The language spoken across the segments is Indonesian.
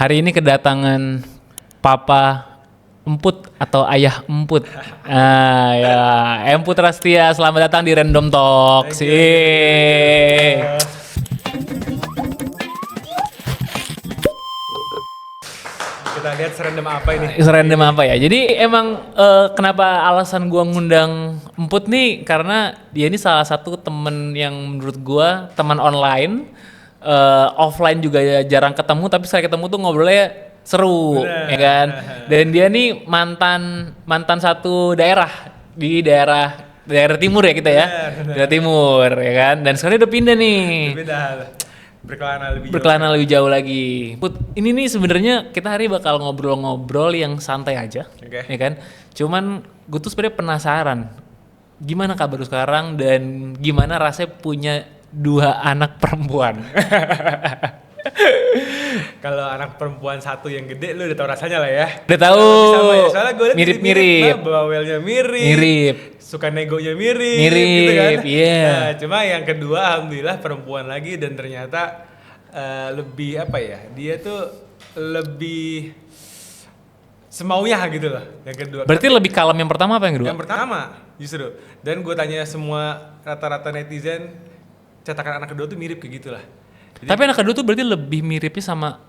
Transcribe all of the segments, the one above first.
Hari ini kedatangan Papa Emput atau Ayah Emput. Ya, Emput Rastia, selamat datang di Random Talks. Kita lihat serandom apa ini? Serandom apa ya? Jadi emang kenapa alasan gua ngundang Emput nih, karena dia ini salah satu temen yang menurut gua teman online, offline juga jarang ketemu, tapi sekali ketemu tuh ngobrolnya seru. Bener. Ya kan? Dan dia nih mantan satu daerah di daerah timur ya kita ya. Bener. Daerah timur ya kan. Dan sekarang dia udah pindah nih. Beda Berkelana lebih jauh lagi. Put, ini nih sebenarnya kita hari bakal ngobrol-ngobrol yang santai aja, Oke. ya kan? Cuman gue tuh sebenarnya penasaran, gimana kabar lu sekarang dan gimana rasanya punya 2 anak perempuan? Kalau anak perempuan satu yang gede lu udah tau rasanya lah ya. Udah tahu. Sama ya. Soalnya gue liat Mirip-mirip. bawelnya Mirip. suka negonya mirip Mirip, gitu kan. iya. Nah, cuma yang kedua alhamdulillah perempuan lagi dan ternyata lebih apa ya? Dia tuh lebih semaunya gitu loh yang kedua. Berarti lebih kalem yang pertama apa yang kedua? Yang pertama justru. Dan gue tanya semua rata-rata netizen cetakan anak kedua tuh mirip kayak gitulah. Jadi, Tapi anak kedua tuh berarti lebih miripnya sama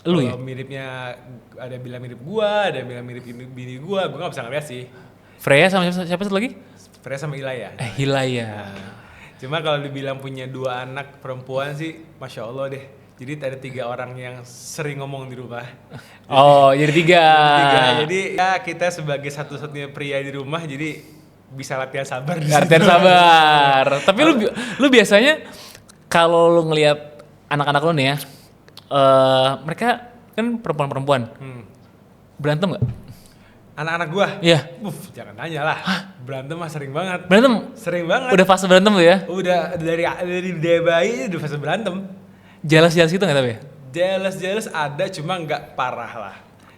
lu ya? kalau miripnya ada bilang mirip gua, ada bilang mirip bini gua nggak bisa ngeliat sih. Freya sama siapa satu lagi? Freya sama Ilaya. Hilaya. Cuma kalau dibilang punya 2 anak perempuan sih, masya Allah deh. Jadi ada 3 orang yang sering ngomong di rumah. Oh, jadi 3. Jadi ya kita sebagai satu-satunya pria di rumah, jadi bisa latihan sabar. Latihan sabar. Tapi lu biasanya kalau lu ngelihat anak-anak lu nih ya, mereka kan perempuan-perempuan. Berantem nggak? Anak-anak gua? Iya. Jangan tanya lah. Berantem mah sering banget. Berantem? Sering banget. Udah fase berantem tuh ya? Udah dari bayi udah fase berantem. Jelas-jelas gitu nggak tapi? Jealous ada cuma nggak parah lah.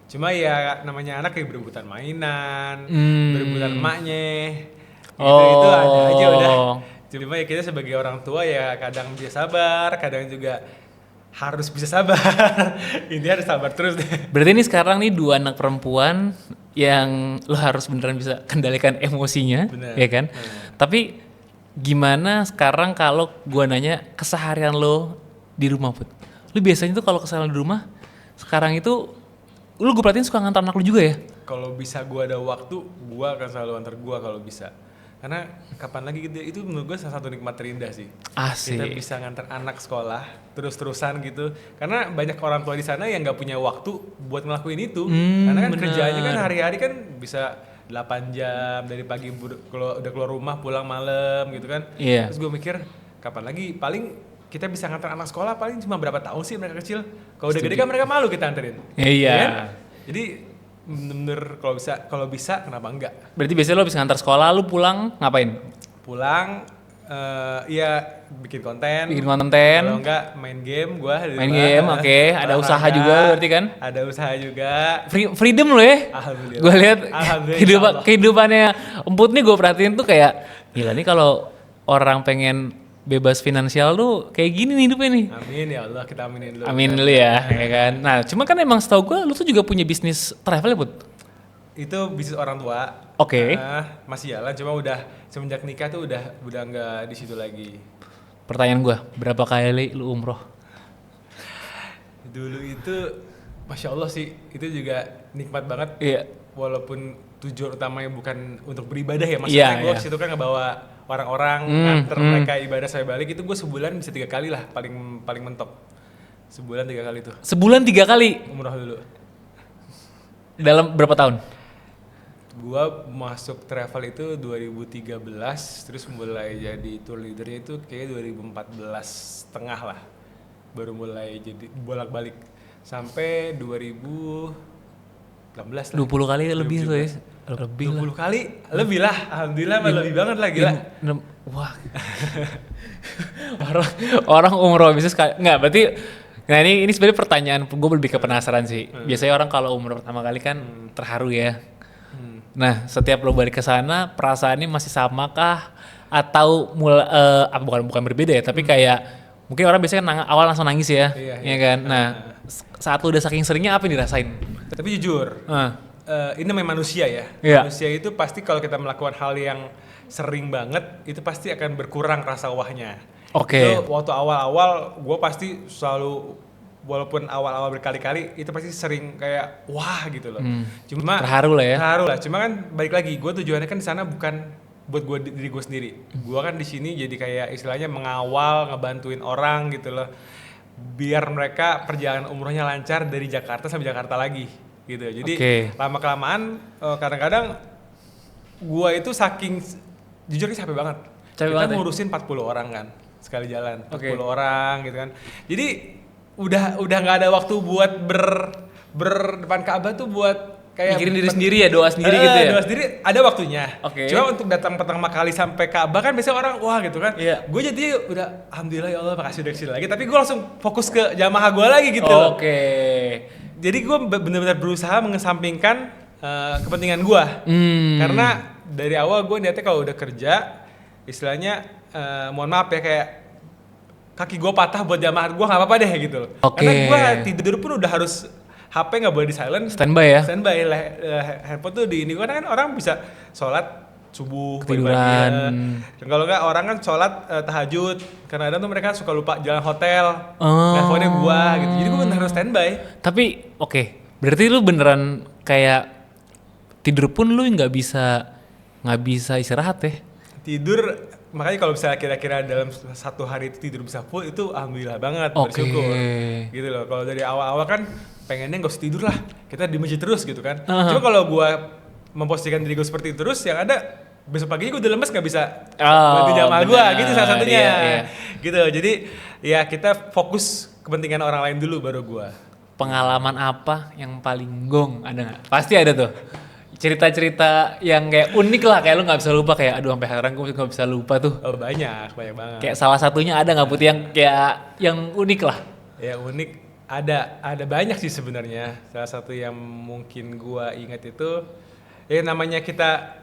Cuma ya namanya anak kayak berebutan mainan, berebutan emaknya. Itu ada aja udah. Cuma ya kita sebagai orang tua ya kadang bisa sabar, kadang juga harus bisa sabar. Intinya harus sabar terus deh. Berarti ini sekarang nih 2 anak perempuan yang lo harus beneran bisa kendalikan emosinya, Bener. ya kan? Tapi gimana sekarang kalau gua nanya keseharian lo di rumah, Put? Lu biasanya tuh kalau keseharian di rumah sekarang itu lu gue perhatiin suka ngantar anak lu juga ya? Kalau bisa gua ada waktu, gua akan selalu antar gua kalau bisa. Karena kapan lagi gitu, itu menurut gue salah satu nikmat terindah sih. Asik. Kita bisa ngantar anak sekolah terus-terusan gitu. Karena banyak orang tua di sana yang nggak punya waktu buat ngelakuin itu. Karena kan bener. kerjaannya kan hari-hari kan bisa 8 jam dari pagi kalau udah keluar rumah pulang malam gitu kan. Iya. Terus gue mikir kapan lagi paling kita bisa ngantar anak sekolah paling cuma berapa tahun sih mereka kecil. Kalau udah gede kan mereka malu kita anterin. Iya. Kan? Jadi bener-bener kalau bisa kenapa enggak? Berarti biasanya lo habis ngantar sekolah, lu pulang ngapain? Pulang ya bikin konten. Bikin konten. Kalau enggak main game gua di Main rumah. game, oke. Ada usaha Olahraga, juga berarti kan? Ada usaha juga. Freedom lo ya? Alhamdulillah. Gue lihat Alhamdulillah. kehidupannya Emput nih gue perhatiin tuh kayak gila nih kalau orang pengen bebas finansial tuh kayak gini nih hidupnya nih. Amin ya Allah, kita aminin dulu. Amin dulu ya kan. Nah, cuma kan emang setahu gue lu tuh juga punya bisnis travel ya, Put? Itu bisnis orang tua. Oke. Masih jalan, cuma udah semenjak nikah tuh udah nggak di situ lagi. Pertanyaan gue, berapa kali lu umroh? Dulu itu, masya Allah sih, itu juga nikmat banget. Iya. Walaupun tujuan utamanya bukan untuk beribadah ya, maksudnya gue situ kan ngebawa orang-orang nganter mereka ibadah saya balik, itu gue sebulan bisa 3 kali lah paling mentok. Sebulan 3 kali tuh. Sebulan 3 kali? Umroh dulu. Dalam berapa tahun? Gua masuk travel itu 2013, terus mulai jadi tour leadernya itu kayak 2014 tengah lah. Baru mulai jadi bolak-balik sampai 2018 lah. 20 kali lebih tuh ya? Lebih 20 lah. kali? Lebih lah, alhamdulillah lebih banget lah gila. Wah. orang umroh bisa sekali. Enggak, berarti nah ini sebenarnya pertanyaan gue lebih ke penasaran sih. Biasanya orang kalau umroh pertama kali kan terharu ya. Nah, setiap lo balik ke sana, perasaannya masih sama kah? Atau bukan berbeda ya, tapi kayak Mungkin orang biasanya kan awal langsung nangis ya, Iya, ya iya. kan. Nah, saat lu udah saking seringnya apa yang dirasain? Tapi jujur, ini namanya manusia ya. Iya. Manusia itu pasti kalau kita melakukan hal yang sering banget, itu pasti akan berkurang rasa wahnya. Oke. Itu waktu awal-awal gue pasti selalu, walaupun awal-awal berkali-kali, itu pasti sering kayak wah gitu loh. Cuma Terharu lah ya. Terharu lah. Cuma kan balik lagi, gue tujuannya kan di sana bukan buat gue diri gue sendiri. Gue kan di sini jadi kayak istilahnya mengawal, ngebantuin orang gitu loh. Biar mereka perjalanan umrohnya lancar dari Jakarta sampai Jakarta lagi gitu. Jadi lama kelamaan kadang-kadang gue itu saking jujur capek banget. Kita ngurusin 40 orang kan sekali jalan, 40 orang gitu kan. Jadi udah nggak ada waktu buat berdepan Ka'bah tuh buat kayak mikirin diri sendiri ya, doa sendiri gitu ya. Doa sendiri ada waktunya. Cuma untuk datang pertama kali sampai Ka'bah kan biasanya orang wah gitu kan. Gue jadi udah alhamdulillah ya Allah makasih udah kesini lagi. Tapi gue langsung fokus ke jamaah gue lagi gitu. Jadi gue benar-benar berusaha mengesampingkan kepentingan gue. Karena dari awal gue niatnya kalau udah kerja, istilahnya mohon maaf ya kayak kaki gue patah buat jamaah gue nggak apa-apa deh gitu. Karena gue tidur pun udah harus HP nggak boleh di silent, standby ya. Standby handphone tuh di ini karena kan orang bisa sholat subuh, ketiduran. Kalau nggak orang kan sholat tahajud, karena ada tuh mereka suka lupa jalan hotel, handphonenya gua gitu. Jadi gua harus standby. Tapi berarti lu beneran kayak tidur pun lu nggak bisa istirahat ya? Tidur. Makanya kalau misalnya kira-kira dalam satu hari itu tidur bisa full, itu alhamdulillah banget, bersyukur gitu loh. Kalau dari awal-awal kan pengennya nggak usah tidur lah, kita di masjid terus gitu kan. Cuma kalau gue memposisikan diri gue seperti itu terus, yang ada besok paginya gue udah lemes nggak bisa bantu jamaah gue gitu salah satunya. Gitu, jadi ya kita fokus kepentingan orang lain dulu baru gue. Pengalaman apa yang paling gong ada nggak? Pasti ada tuh. Cerita-cerita yang kayak unik lah, kayak lu nggak bisa lupa, kayak aduh sampai sekarang gue nggak bisa lupa tuh. Banyak banget. Kayak salah satunya ada nggak Putih yang kayak yang unik lah? Ya unik ada banyak sih sebenarnya. Salah satu yang mungkin gua ingat itu ya namanya kita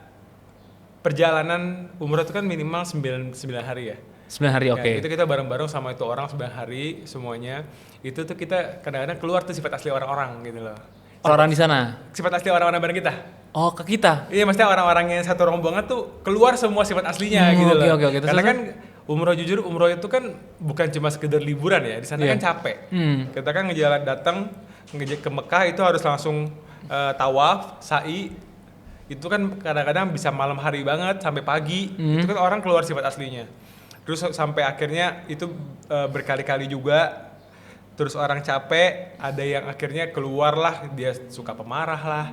perjalanan umroh itu kan minimal 9 hari ya. 9 hari Itu kita bareng-bareng sama itu orang 9 hari semuanya. Itu tuh kita kadang-kadang keluar tuh sifat asli orang-orang gitu loh. Orang di sana? Sifat asli orang-orang bareng kita. Oh, ke kita? Iya, maksudnya orang-orang yang satu rombongan tuh keluar semua sifat aslinya gitu loh. Karena kan umroh itu kan bukan cuma sekedar liburan ya, di sana kan capek. Kita kan ngejalan datang ke Mekah itu harus langsung tawaf, sa'i. Itu kan kadang-kadang bisa malam hari banget sampai pagi. Itu kan orang keluar sifat aslinya. Terus sampai akhirnya itu berkali-kali juga. Terus orang capek, ada yang akhirnya keluar lah, dia suka pemarah lah.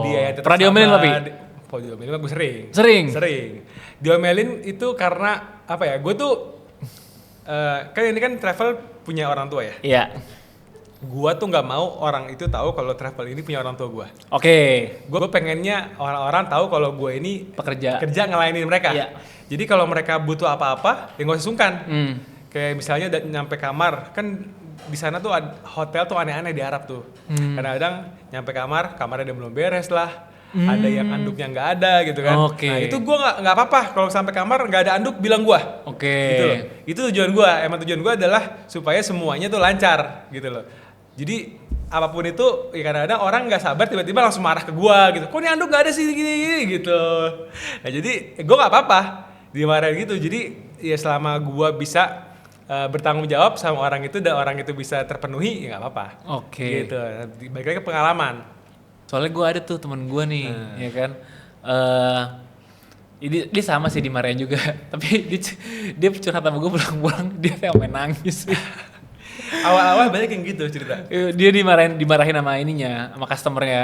Dia yang tetap pernah diomelin tapi? Diomelin gue sering. Sering. Diomelin itu karena apa ya? Gue tuh kan ini kan travel punya orang tua ya. Iya. Gue tuh nggak mau orang itu tahu kalau travel ini punya orang tua gue. Gue pengennya orang-orang tahu kalau gue ini kerja ngelayanin mereka. Jadi kalau mereka butuh apa-apa, ya nggak usah sungkan. Kayak misalnya nyampe kamar kan. Di sana tuh hotel tuh aneh-aneh di Arab tuh. Kadang-kadang nyampe kamarnya dia belum beres lah. Ada yang anduknya nggak ada gitu kan. Nah itu gue nggak apa-apa kalau sampai kamar nggak ada anduk bilang gue. Gitu loh. Itu tujuan gue. Emang tujuan gue adalah supaya semuanya tuh lancar gitu loh. Jadi apapun itu ya kadang-kadang orang nggak sabar tiba-tiba langsung marah ke gue gitu. Kok ini anduk nggak ada sih gini gitu. Nah jadi gue nggak apa-apa dimarahin gitu. Jadi ya selama gue bisa bertanggung jawab sama orang itu dan orang itu bisa terpenuhi ya nggak apa-apa. Gitu. Balik lagi ke pengalaman. Soalnya gue ada tuh temen gue nih, ya kan. Dia sama sih dimarahin juga, tapi dia curhat sama gue pulang-pulang dia sampai nangis. Awal-awal banyak yang gitu cerita. Dia dimarahin sama ininya, sama customernya.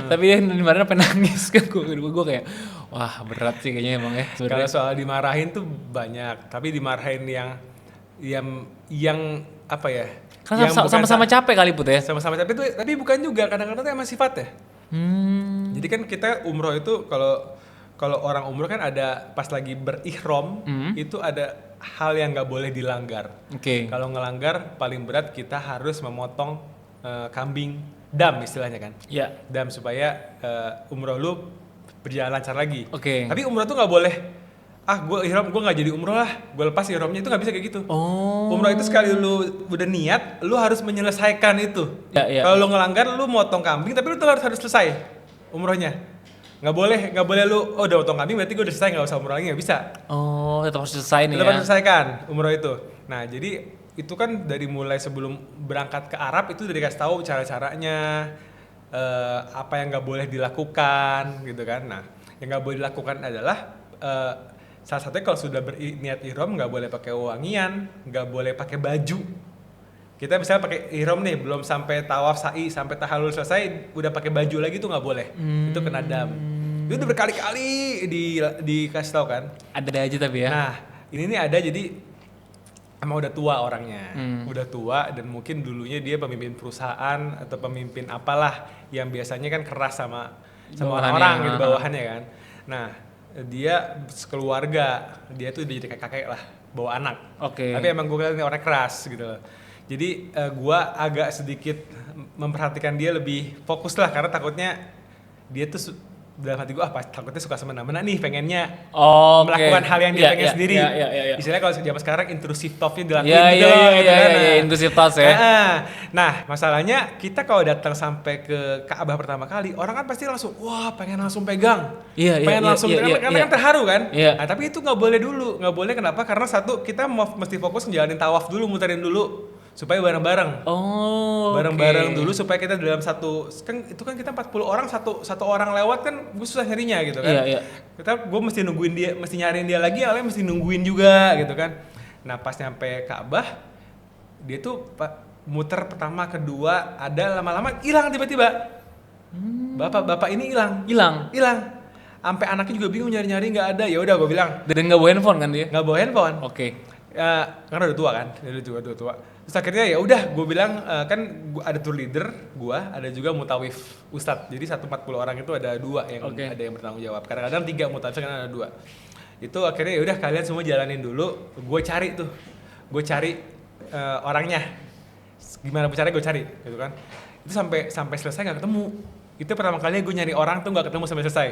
Tapi dia dimarahin sampai nangis kan. Gue kayak wah berat sih kayaknya emang ya. Kalau soal dimarahin tuh banyak, tapi dimarahin yang apa ya? Karena sama-sama capek kali Put ya. Sama-sama capek itu, tapi bukan juga kadang-kadang itu emang sifatnya. Jadi kan kita umroh itu kalau orang umroh kan ada pas lagi berihram itu ada hal yang nggak boleh dilanggar. Kalau ngelanggar paling berat kita harus memotong kambing dam istilahnya kan. Dam supaya umroh lu berjalan lancar lagi. Tapi umroh tuh nggak boleh gue ihram gue nggak jadi umroh lah, gue lepas ihramnya, itu nggak bisa kayak gitu. Oh. Umroh itu sekali lu udah niat, lu harus menyelesaikan itu. Ya. Kalau lu ngelanggar, lu motong kambing, tapi lu tuh harus selesai umrohnya. Nggak boleh lu, udah motong kambing berarti gue udah selesai, nggak usah umroh lagi, nggak bisa. Oh, tetap harus selesai nih Tetap ya. harus selesaikan umroh itu. Nah jadi itu kan dari mulai sebelum berangkat ke Arab itu udah dikasih tahu cara-caranya, apa yang nggak boleh dilakukan gitu kan. Nah yang nggak boleh dilakukan adalah salah satunya kalau sudah berniat ihram nggak boleh pakai wangian, nggak boleh pakai baju. Kita misalnya pakai ihram nih, belum sampai tawaf sa'i, sampai tahallul selesai, udah pakai baju lagi tuh nggak boleh. Itu kena dam. Itu udah berkali-kali dikasih tahu kan. Ada aja tapi ya. Nah ini nih ada, jadi emang udah tua orangnya, udah tua dan mungkin dulunya dia pemimpin perusahaan atau pemimpin apalah yang biasanya kan keras sama orang-orang gitu bawahannya kan. Nah dia sekeluarga, dia tuh udah jadi kakek lah, bawa anak. Oke. Tapi emang gue lihat ini orang keras gitu loh. Jadi gue agak sedikit memperhatikan dia lebih fokus lah, karena takutnya dia tuh dalam hati gue takutnya suka semena-mena nih, pengennya melakukan hal yang dia pengen sendiri. Iya. Istilahnya kalau zaman sekarang intrusive thought-nya dilakuin gitu loh. Intrusive thoughts ya. Nah masalahnya kita kalau datang sampai ke Ka'bah pertama kali, orang kan pasti langsung wah pengen langsung pegang, pengen langsung karena kan terharu kan. Iya. Nah tapi itu nggak boleh dulu, nggak boleh. Kenapa? Karena satu, kita mesti fokus ngejalanin tawaf dulu, muterin dulu supaya bareng-bareng. Bareng-bareng dulu supaya kita dalam satu, kan itu kan kita 40 orang, satu orang lewat kan gue susah nyarinya gitu kan. Iya. Gue mesti nungguin dia, mesti nyariin dia lagi, awalnya mesti nungguin juga gitu kan. Nah pas nyampe Ka'bah, dia tuh muter pertama kedua ada lama-lama hilang tiba-tiba. Bapak ini hilang. Sampai anaknya juga bingung nyari-nyari nggak ada. Ya udah gue bilang. Dan nggak bawa handphone kan dia? Nggak bawa handphone. Oke. Karena udah tua kan, udah tua. Terus akhirnya ya udah gue bilang, kan ada tour leader gue, ada juga mutawif ustadz. Jadi 140 orang itu ada 2 yang ada yang bertanggung jawab. Kadang-kadang 3 mutawif, kadang ada 2. Itu akhirnya ya udah kalian semua jalanin dulu. Gue cari orangnya. Gimana caranya gue cari, gitu kan? Itu sampai selesai nggak ketemu. Itu pertama kali gue nyari orang tuh nggak ketemu sampai selesai.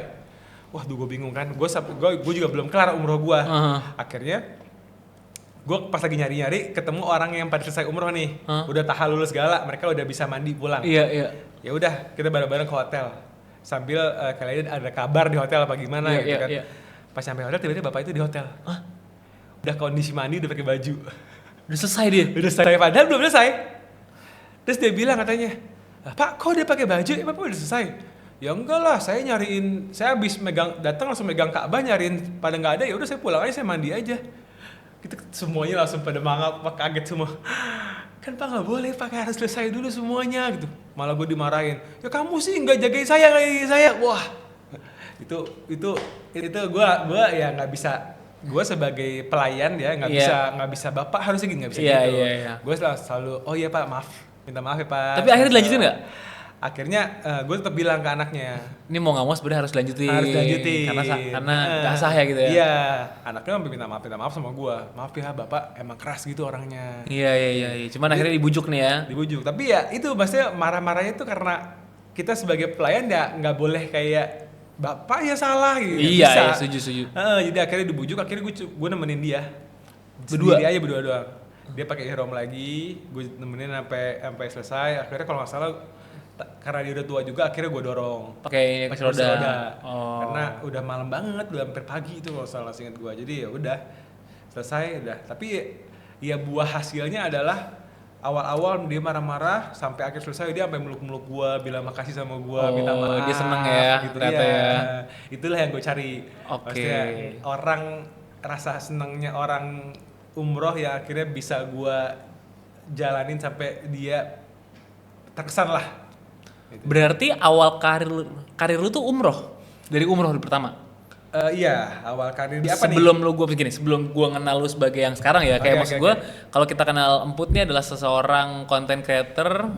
Wah, gue bingung kan. Gue juga belum kelar umroh gue. Akhirnya gue pas lagi nyari ketemu orang yang pada selesai umroh nih, udah tahallul segala, mereka udah bisa mandi pulang. Iya. Ya udah kita bareng-bareng ke hotel sambil kalian ada kabar di hotel apa gimana gitu kan. Pas sampai hotel tiba-tiba bapak itu di hotel. Udah kondisi mandi, udah pakai baju. Udah selesai dia? Udah selesai, padahal belum selesai. Terus dia bilang katanya, Pak kok dia pakai baju? Bapak udah selesai? Ya enggak lah, saya habis datang langsung megang Ka'bah, nyariin pada nggak ada, ya udah saya pulang aja, saya mandi aja. Kita semuanya langsung pada kaget semua. Kan Pak nggak boleh, Pak harus selesai dulu semuanya gitu. Malah gue dimarahin. Ya kamu sih nggak jagain saya. Wah, itu gue ya nggak bisa. Gue sebagai pelayan ya nggak bisa Bapak harusnya gini, nggak bisa gitu. Iya. Gue selalu oh iya Pak, minta maaf ya Pak. Tapi akhirnya dilanjutin nggak? Akhirnya gue tetap bilang ke anaknya, ini mau nggak mau sebenarnya harus dilanjutin. Karena nggak sah ya gitu ya. Iya, anaknya minta maaf sama gue. Maaf ya Bapak, emang keras gitu orangnya. Iya. Cuman akhirnya dibujuk nih ya. Dibujuk. Tapi ya itu maksudnya marah-marahnya itu karena kita sebagai pelayan ya nggak boleh kayak Bapak ya salah gitu. Iya, setuju. Jadi akhirnya dibujuk, akhirnya gue nemenin dia. Berdua doang. Dia pakai ihram lagi, gue nemenin sampai selesai. Akhirnya kalau nggak salah karena dia udah tua juga, akhirnya gue dorong pakai kursi roda. Karena udah malam banget, udah hampir pagi itu kalau salah ingat gue. Jadi ya udah selesai udah. Tapi ya buah hasilnya adalah awal-awal dia marah-marah, sampai akhir selesai dia sampai meluk-meluk gue, bilang makasih sama gue, minta maaf. Dia seneng ya gitu ternyata ya. Itulah yang gue cari. Maksudnya orang rasa senengnya orang umroh ya akhirnya bisa gue jalanin sampai dia terkesan lah. Berarti awal karir lu tuh umroh? Dari umroh pertama? Iya, awal karir apa sebelum gue kenal lu sebagai yang sekarang ya. Kayak maksud gue, kalau kita kenal Emput nih adalah seseorang content creator,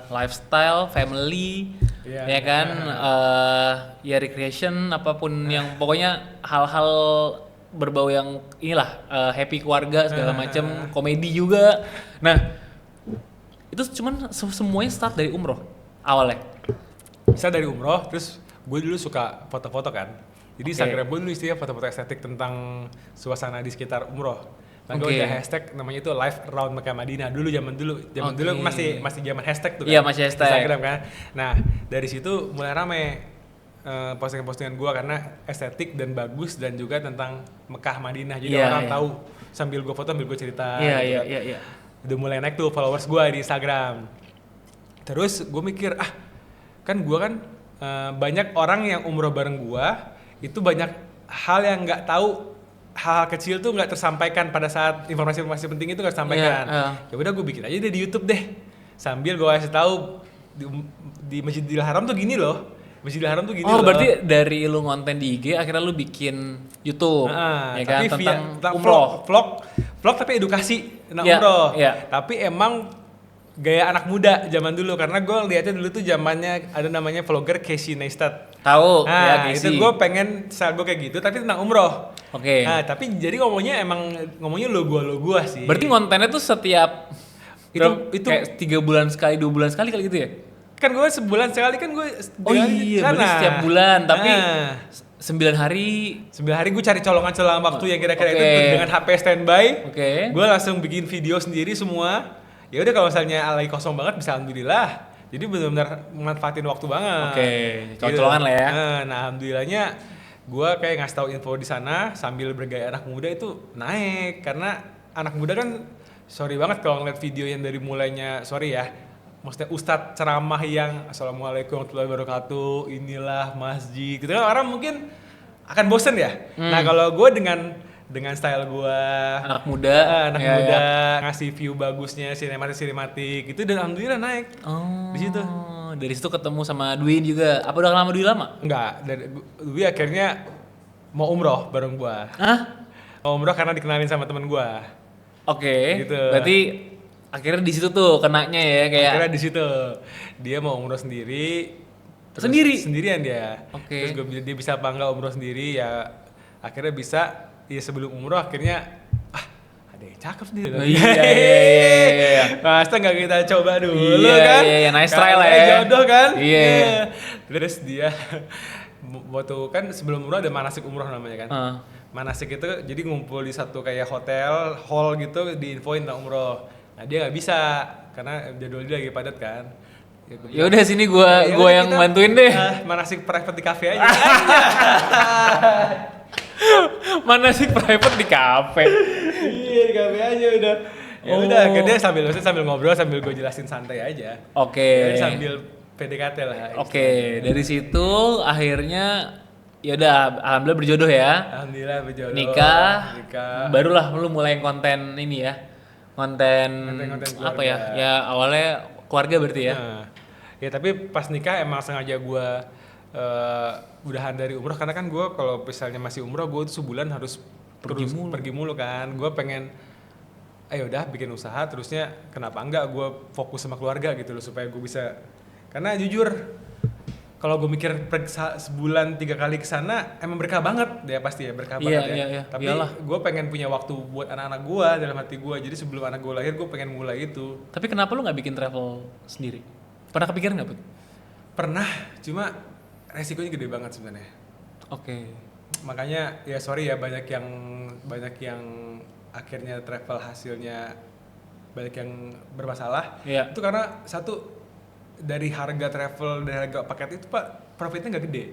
lifestyle, family, ya kan, ya recreation, apapun yang pokoknya hal-hal berbau yang inilah, happy keluarga segala macam, komedi juga. Nah, itu cuman semuanya start dari umroh awalnya. Bisa dari umroh, terus gue dulu suka foto-foto kan. Jadi Instagram gue dulu isinya foto-foto estetik tentang suasana di sekitar umroh. Nah, gue ada hashtag namanya itu Live Around Mekah Madinah dulu zaman dulu masih zaman hashtag tuh kan. Iya, masih hashtag. Instagram kan. Nah, dari situ mulai rame postingan-postingan gue karena estetik dan bagus dan juga tentang Mekah Madinah. Jadi orang tahu sambil gue foto sambil gue cerita. Iya. Udah mulai naik tuh followers gue di Instagram. Terus gue mikir kan gue kan banyak orang yang umroh bareng gue itu banyak hal yang nggak tahu, hal kecil tuh nggak tersampaikan pada saat informasi-informasi penting itu nggak tersampaikan. Ya udah gue bikin aja deh di YouTube deh, sambil gue kasih tahu di Masjidil Haram tuh gini loh, Masjidil Haram tuh gini loh. Oh berarti dari lu ngonten di IG akhirnya lu bikin YouTube, ya kan, tentang umroh. Vlog tapi edukasi tentang umroh. Tapi emang gaya anak muda zaman dulu, karena gue lihatnya dulu tuh zamannya ada namanya vlogger Casey Neistat. Tahu, nah, ya itu gue pengen style gue kayak gitu tapi tentang umroh. Oke. Nah, tapi jadi ngomongnya lo gua sih. Berarti kontennya tuh setiap itu kayak 3 bulan sekali, 2 bulan sekali kali gitu ya? Kan gue sebulan sekali kan gue. Oh iya, berarti setiap bulan tapi 9 hari gue cari colongan waktu yang kira-kira itu dengan HP standby. Gue langsung bikin video sendiri semua. Ya udah kalau misalnya lagi kosong banget bisa alhamdulillah. Jadi benar-benar manfaatin waktu banget. Colongan lah ya. Nah, alhamdulillahnya gue kayak ngasih tahu info di sana sambil bergaya anak muda itu naik, karena anak muda kan sorry banget kalau ngeliat video yang dari mulainya maksudnya ustadz ceramah yang assalamualaikum warahmatullahi wabarakatuh, inilah masjid gitu kan, orang mungkin akan bosen ya. Nah kalau gue dengan style gue anak muda ngasih view bagusnya sinematik itu, dan alhamdulillah naik dari situ ketemu sama Dwi juga. Apa udah lama Dwi lama? Enggak, Dwi akhirnya mau umroh bareng gue. Mau umroh karena dikenalin sama temen gue. Gitu. Berarti akhirnya di situ tuh kenanya ya kayak. Akhirnya di situ dia mau umroh sendirian dia. Terus dia bisa apa enggak umroh sendiri, ya akhirnya bisa. Ya sebelum umroh akhirnya ada yang cakep nih. Iya. Masa nggak kita coba dulu kan? Iya, nice try lah ya. Jodoh kan? Iya. Terus dia waktu kan sebelum umroh ada manasik umroh namanya kan. Manasik itu jadi ngumpul di satu kayak hotel, hall gitu, diinfoin tentang umroh. Nah dia nggak bisa karena jadwal dia lagi padat kan. Ya udah sini gua yang bantuin deh. Manasik private di cafe aja. Mana sih private di kafe? Iya, di kafe aja udah. Ya udah, akhirnya sambil ngobrol sambil gue jelasin santai aja. Jadi sambil PDKT lah. Dari situ akhirnya ya udah alhamdulillah berjodoh ya. Alhamdulillah berjodoh. Nikah. Barulah lu mulai konten ini ya. Konten apa ya? Ya awalnya keluarga berarti ya. Ya tapi pas nikah emang sengaja gue udahan dari umroh, karena kan gue kalau misalnya masih umroh gue tuh sebulan harus pergi mulu kan. Gue pengen udah bikin usaha, terusnya kenapa enggak gue fokus sama keluarga gitu loh, supaya gue bisa, karena jujur kalau gue mikir sebulan 3 kali kesana emang berkah banget ya, pasti ya berkah banget ya. Tapi gue pengen punya waktu buat anak-anak gue dalam hati gue, jadi sebelum anak gue lahir gue pengen mulai itu. Tapi kenapa lu nggak bikin travel sendiri? Pernah kepikiran nggak, Put? Pernah, cuma resikonya gede banget sebenarnya. Makanya ya sorry ya, banyak yang akhirnya travel hasilnya banyak yang bermasalah. Itu karena satu, dari harga travel, dari harga paket itu Pak, profitnya nggak gede.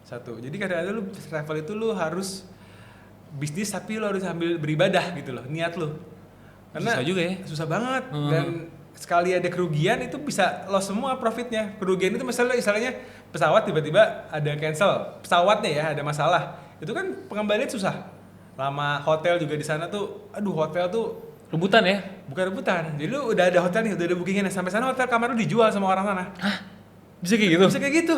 Satu, jadi kadang-kadang lu travel itu lu harus bisnis tapi lu harus sambil beribadah gitu loh, niat lu. Karena susah juga ya. Susah banget. Dan sekali ada kerugian itu bisa loss semua profitnya. Kerugian itu misalnya istilahnya pesawat tiba-tiba ada cancel, pesawatnya ya ada masalah, itu kan pengembalian susah. Lama, hotel juga di sana tuh, hotel tuh rebutan ya? Bukan rebutan, jadi lu udah ada hotel nih, udah ada bookingnya, sampai sana hotel kamar lu dijual sama orang sana. Hah? Bisa kayak gitu? Bisa kayak gitu.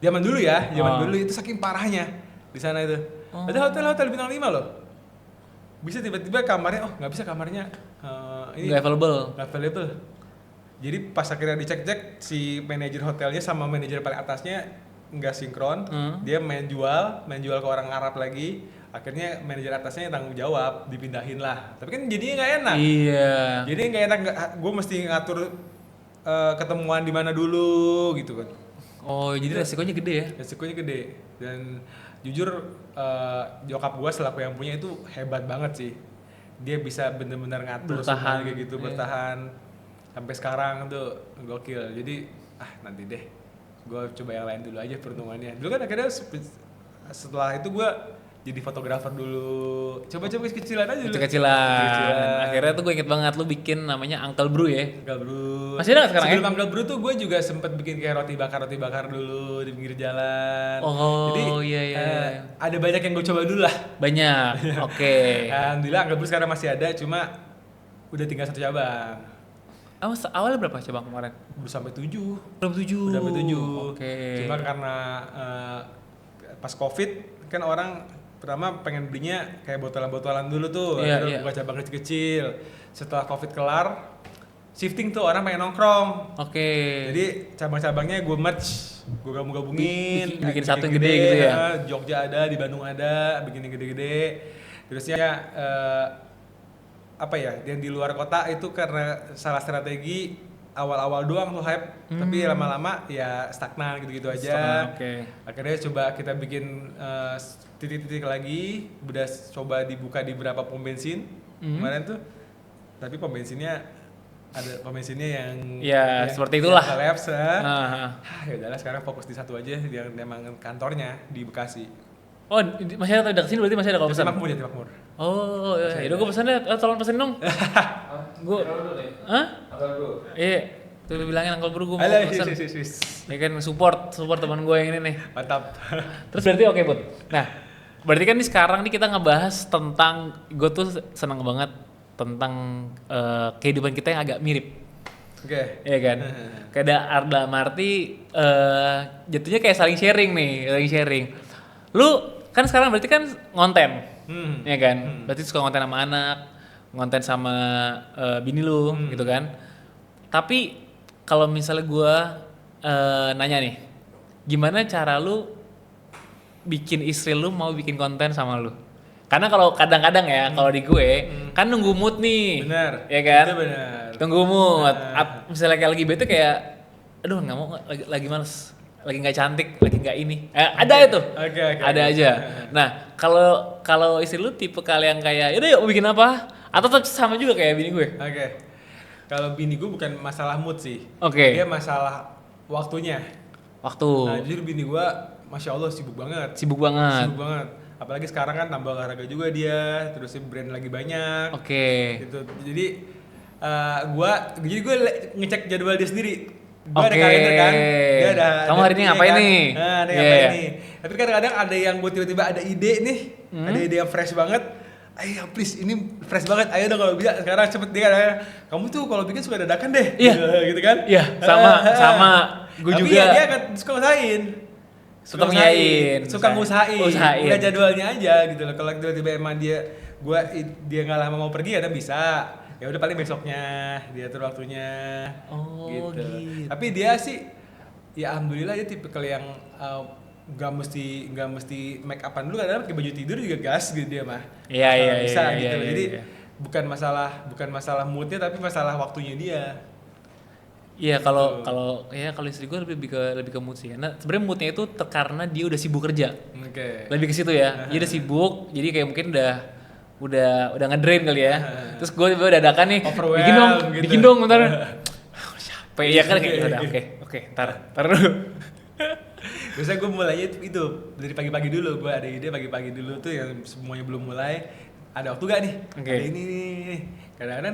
Zaman dulu ya, dulu itu saking parahnya di sana itu. Ada hotel bintang 5 loh. Bisa tiba-tiba kamarnya, nggak bisa kamarnya. Ini nggak available. Jadi pas akhirnya dicek-cek si manajer hotelnya sama manajer paling atasnya nggak sinkron. Dia main jual ke orang Arab lagi. Akhirnya manajer atasnya yang tanggung jawab, dipindahin lah. Tapi kan jadinya nggak enak. Iya. Jadi nggak enak, gue mesti ngatur ketemuan di mana dulu gitu kan. Oh, jadi resikonya gede ya? Resikonya gede. Dan jujur nyokap gua selaku yang punya itu hebat banget sih. Dia bisa bener-bener ngatur Bertahan, semua kayak gitu, iya. bertahan sampai sekarang tuh gokil. Jadi nanti deh gua coba yang lain dulu aja peruntungannya. Dulu kan akhirnya setelah itu gua jadi fotografer dulu. Coba-coba kecilan aja dulu. Kecil-kecilan. Akhirnya tuh gue inget banget lu bikin namanya Uncle Bru ya. Uncle Bru. Masih ada nggak sekarang Sebelum Uncle Bru tuh gue juga sempet bikin kayak roti bakar dulu di pinggir jalan. Oh, Jadi iya. ada banyak yang gue coba dulu lah. Banyak. Oke. Alhamdulillah Uncle Bru sekarang masih ada, cuma udah tinggal 1 cabang. Awalnya berapa cabang kemarin? Udah sampai 7. Berapa 7? Udah sampai 7. Oke. Cuma karena pas Covid kan orang pertama pengen belinya kayak botolan-botolan dulu tuh, Iya. buka cabang kecil-kecil. Setelah Covid kelar, shifting tuh orang pengen nongkrong. Oke. Jadi cabang-cabangnya gue merge, gue gabung-gabungin, Bikin satu yang gede gitu ya? Jogja ada, di Bandung ada, bikin yang gede-gede. Terusnya yang di luar kota itu karena salah strategi awal-awal doang tuh hype, tapi lama-lama ya stagnan gitu-gitu aja. Oke. Akhirnya coba kita bikin titik-titik lagi, udah coba dibuka di beberapa pom bensin kemarin tuh, tapi pom bensinnya yang Ya, seperti itulah. collapse. Ah. Ya udahlah sekarang fokus di satu aja yang memang kantornya di Bekasi. Oh, masih ada dekat sini berarti masih ada kalau pesan? Jati Makmur. Oh, ya udah gue pesan deh, tolong pesan dong. Gue, Iya, tuh bilangin Uncle Bro gue mau pesan. Ya kan support teman gue yang ini nih. Mantap. Terus berarti oke Bud. Nah, berarti kan nih sekarang nih kita ngebahas tentang, gue tuh seneng banget tentang kehidupan kita yang agak mirip. Oke. Iya kan? Kayak Arda Marti jatuhnya kayak saling sharing. Lu kan sekarang berarti kan ngonten. Ya kan? Berarti suka ngonten sama anak, ngonten sama bini lu gitu kan. Tapi kalau misalnya gue nanya nih, gimana cara lu bikin istri lu mau bikin konten sama lu? Karena kalau kadang-kadang ya, kalau di gue kan nunggu mood nih. Benar. Ya kan? Itu benar. Tunggu mood. Misalnya kayak lagi bete kayak, aduh nggak mau, lagi males, lagi nggak cantik, lagi nggak ini. Ada itu. Oke. Ada aja. Nah, kalau istri lu tipe kalian kayak, yaudah yuk bikin apa? Atau tetap sama juga kayak bini gue? Oke. Kalau bini gue bukan masalah mood sih. Oke. Dia masalah waktunya. Waktu. Nah, jujur bini gue, masya Allah sibuk banget. Sibuk banget. Apalagi sekarang kan tambah olahraga juga dia, terus brand lagi banyak. Oke. Gitu. Jadi gue ngecek jadwal dia sendiri. Gue ada Oke. kalender kan. Dia ada. Kamu hari ini ngapain nih? Nah, ada Iya. ngapain nih. Tapi kadang-kadang ada yang gue tiba-tiba ada ide nih, ada ide yang fresh banget. Ayo please, ini fresh banget. Ayo dong kalau bisa sekarang cepet dia kadang, kamu tuh kalau bikin suka dadakan deh. Iya. Gitu kan? Iya, sama. Gue Tapi juga. ya dia akan suka usahain. Tetap ngiyain. Suka ngusahain. Usahain. Udah jadwalnya aja gitu loh. Kalau tiba-tiba emang dia nggak lama mau pergi kadang bisa. Ya udah paling besoknya dia atur waktunya. Oh, gitu. gitu. Tapi dia sih ya alhamdulillah dia tipikal yang nggak mesti make upan dulu, kadang pakai baju tidur juga gas gitu dia mah. Iya, Bisa iya, gitu. iya, Jadi iya. bukan masalah moodnya tapi masalah waktunya dia. Iya, kalau istri gue lebih ke mood sih. Karena sebenarnya moodnya itu karena dia udah sibuk kerja. Oke. Lebih ke situ ya. Dia udah sibuk, jadi kayak mungkin udah ngedrain kali ya. Terus gue tiba-tiba dadakan nih, Overwhelmed gitu. bikin dong bentar. Capek ya kan kayak udah oke, ntar dulu. Biasanya gue mulainya itu dari pagi-pagi dulu. Gue ada ide pagi-pagi dulu tuh yang semuanya belum mulai. Ada waktu gak nih? Oke. Ada ini nih. Kadang-kadang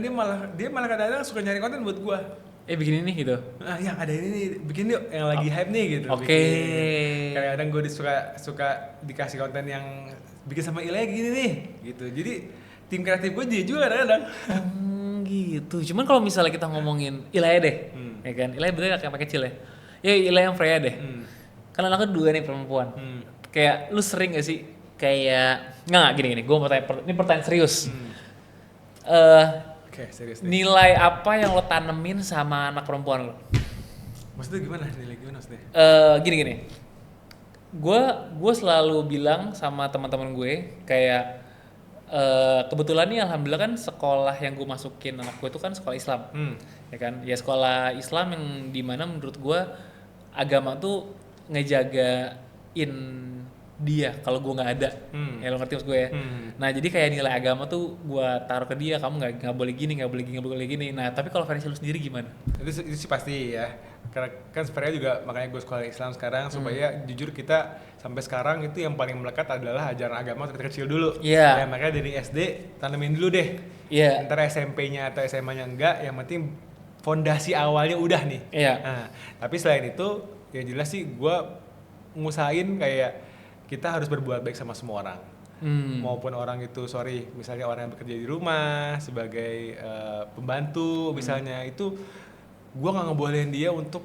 dia malah kadang-kadang suka nyari konten buat gue. Bikin ini gitu. Yang ada ini nih, bikin yuk yang lagi hype nih gitu. Oke. Bikin. Kadang-kadang gue suka dikasih konten yang bikin sama Ilya gini nih, gitu. Jadi tim kreatif gue juga kadang-kadang. Gitu. Cuman kalau misalnya kita ngomongin Ilya deh, ya kan? Ilya bener kayak kecil ya. Ya Ilya yang Freya deh. Kan anaknya 2 nih perempuan. Kayak lu sering gak sih kayak gini, gue mau tanya, ini pertanyaan serius. Oke, serius nih. Nilai apa yang lo tanemin sama anak perempuan lo? Maksudnya gimana? Nilai gimana maksudnya? Gini. Gue selalu bilang sama teman-teman gue kayak kebetulan nih alhamdulillah kan sekolah yang gue masukin anak gue itu kan sekolah Islam. Ya kan? Ya sekolah Islam yang dimana menurut gue agama tuh ngejagain dia kalau gue nggak ada. Ya lo ngerti maksud gue ya. Nah jadi kayak nilai agama tuh gue taruh ke dia, kamu nggak boleh gini, nggak boleh gini. Nah tapi kalau versi lu sendiri gimana? Itu sih pasti ya, karena kan sebenarnya juga makanya gue sekolah Islam sekarang supaya jujur kita sampai sekarang itu yang paling melekat adalah ajaran agama ketika kecil dulu. Ya makanya dari SD tanemin dulu deh. Ntar SMP-nya atau SMA-nya enggak, yang penting fondasi awalnya udah nih. Nah, tapi selain itu ya jelas sih gue ngusahain kayak kita harus berbuat baik sama semua orang. Maupun orang itu misalnya orang yang bekerja di rumah sebagai pembantu misalnya, itu gue nggak ngebolehin dia untuk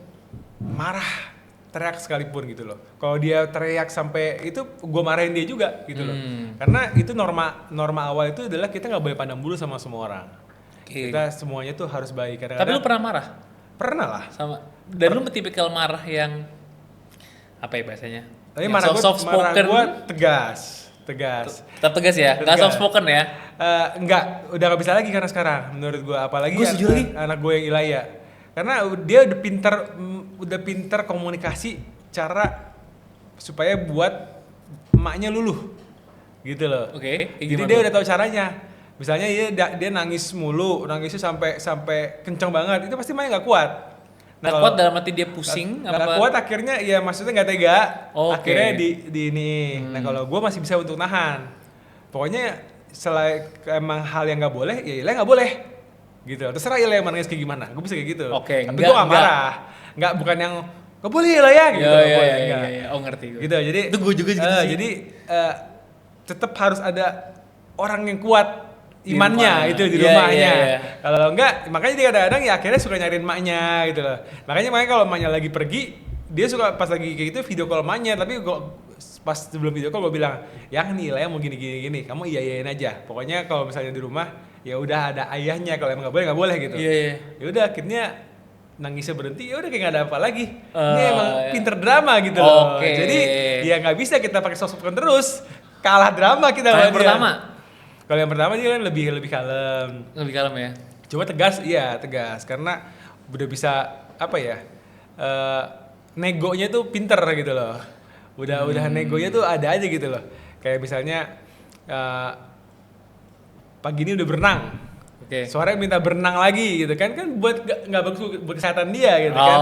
marah, teriak sekalipun gitu loh. Kalau dia teriak sampai itu gue marahin dia juga gitu loh. Karena itu norma awal itu adalah kita nggak boleh pandang bulu sama semua orang. Kita semuanya tuh harus baik. Tapi lu pernah marah? Pernah lah. Dan lu tipikal marah yang apa ya bahasanya? Tapi marah gue tegas. Tetap tegas ya? Gak soft spoken ya? Enggak, udah gak bisa lagi karena sekarang menurut gue, apalagi anak gue yang Ilaya. Karena dia udah pintar komunikasi cara supaya buat emaknya luluh gitu loh. Jadi dia udah tahu caranya. Misalnya dia nangis mulu, nangisnya sampai kenceng banget, itu pasti emaknya gak kuat. Nah, kuat dalam arti dia pusing gak kuat akhirnya ya maksudnya gak tega. Akhirnya di ini. Nah kalau gue masih bisa untuk nahan. Pokoknya selain emang hal yang gak boleh, ya Ilya gak boleh gitu. Terserah Ilya yang nangis kayak gimana, gue bisa kayak gitu. Tapi gue gak marah. Bukan yang gak boleh Ilya gitu. Iya. Oh ngerti gue. Gitu, jadi itu gue juga gitu sih. Jadi tetap harus ada orang yang kuat imannya itu di rumahnya. Kalau enggak, makanya dia kadang-kadang ya akhirnya suka nyariin emaknya gitu loh. Makanya kalau emaknya lagi pergi, dia suka pas lagi kayak gitu video call emaknya, tapi pas sebelum video call gue bilang, "Yang nih lah mau gini, kamu iyain aja. Pokoknya kalau misalnya di rumah ya udah ada ayahnya, kalau emang enggak boleh gitu." Ya udah akhirnya nangisnya berhenti, ya udah kayak nggak ada apa lagi. Ini emang pinter drama gitu loh. Jadi ya nggak bisa kita pakai sosok terus, kalah drama kita. Kalau yang pertama dia kan lebih kalem. Lebih kalem ya. Coba tegas karena udah bisa apa ya? Negonya tuh pinter gitu loh. Udah negonya tuh ada aja gitu loh. Kayak misalnya pagi ini udah berenang. Sore minta berenang lagi gitu kan buat nggak bagus buat kesehatan dia gitu kan.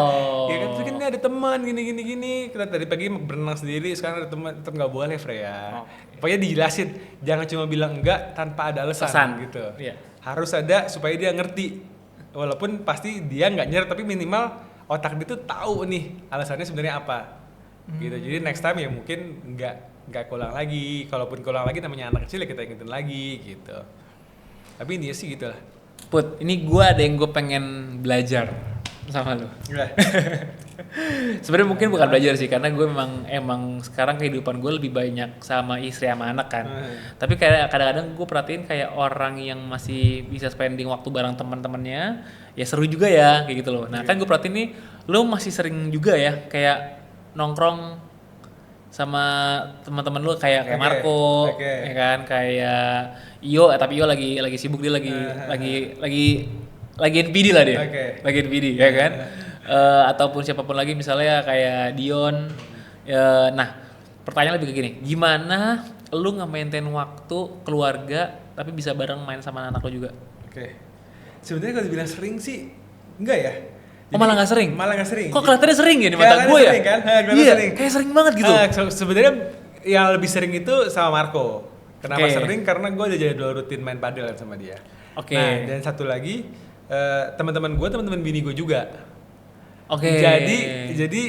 Ya kan terus kan ini ada teman gini. Kita tadi pagi berenang sendiri, sekarang ada teman, tetap nggak boleh Freya. Pokoknya dijelasin, jangan cuma bilang enggak tanpa ada alasan gitu. Harus ada supaya dia ngerti. Walaupun pasti dia nggak nyeret, tapi minimal otak dia tuh tahu nih alasannya sebenarnya apa. Gitu. Jadi next time ya mungkin nggak keulang lagi. Kalaupun keulang lagi namanya anak kecil ya kita ingetin lagi gitu. Tapi intinya sih gitu lah. Put, ini gue ada yang gue pengen belajar sama lo. Sebenarnya mungkin bukan belajar sih, karena gue emang sekarang kehidupan gue lebih banyak sama istri sama anak kan. Tapi kayak kadang-kadang gue perhatiin kayak orang yang masih bisa spending waktu bareng teman-temannya, ya seru juga ya kayak gitu loh. Nah kan gue perhatiin nih, lo masih sering juga ya kayak nongkrong sama teman-teman lu kayak Marco, ya kan, kayak Iyo, tapi Iyo lagi sibuk, dia lagi NPD lah dia, lagi NPD ya kan, ataupun siapapun lagi misalnya kayak Dion. Nah pertanyaan lebih ke gini, gimana lu nge-maintain waktu keluarga tapi bisa bareng main sama anak lu juga? Sebenarnya kalau dibilang sering sih enggak ya. Jadi, malah nggak sering? Malah nggak sering. Kok kelihatannya sering ya di mata gue ya? Sering, kan? Iya, kayak sering banget gitu. Sebenarnya yang lebih sering itu sama Marco. Kenapa sering? Karena gue udah jadwal rutin main padel sama dia. Nah, dan satu lagi teman-teman bini gue juga. Jadi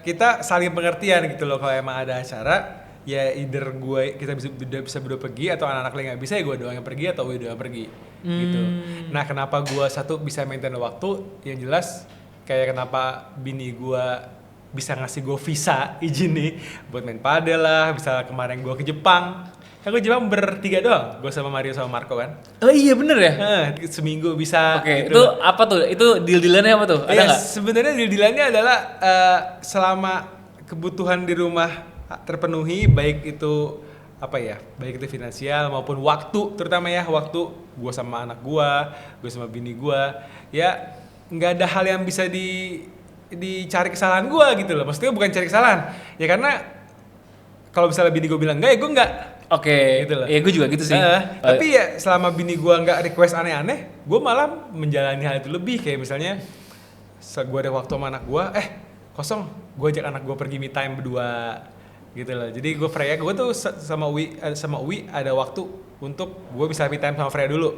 kita saling pengertian gitu loh. Kalau emang ada acara, ya either kita bisa berdua pergi, atau anak-anak lain nggak bisa ya gue doang yang pergi atau gue doang yang pergi. Gitu. Nah kenapa gue bisa maintain waktu, yang jelas kayak kenapa bini gue bisa ngasih gue visa izin nih buat main padel lah. Bisa kemarin gue ke Jepang, kan gue Jepang bertiga doang, gue sama Mario sama Marco kan. Oh iya bener ya? Seminggu bisa. Gitu. Itu apa tuh? Itu deal-dealannya apa tuh? Ada nggak? Sebenarnya deal-dealannya adalah selama kebutuhan di rumah terpenuhi, baik itu baik itu finansial maupun waktu, terutama ya waktu gue sama anak gue sama bini gue, ya nggak ada hal yang bisa dicari kesalahan gue gitu loh. Maksudnya bukan cari kesalahan. Ya karena kalau misalnya bini gue bilang enggak ya gue enggak. Oke. Gitu loh. Ya gue juga gitu sih. Tapi ya selama bini gue enggak request aneh-aneh, gue malah menjalani hal itu lebih. Kayak misalnya gue ada waktu sama anak gue, kosong, gue ajak anak gue pergi me time berdua gitu loh. Jadi gue Freya, gue tuh sama Uwi ada waktu untuk gue bisa me time sama Freya dulu.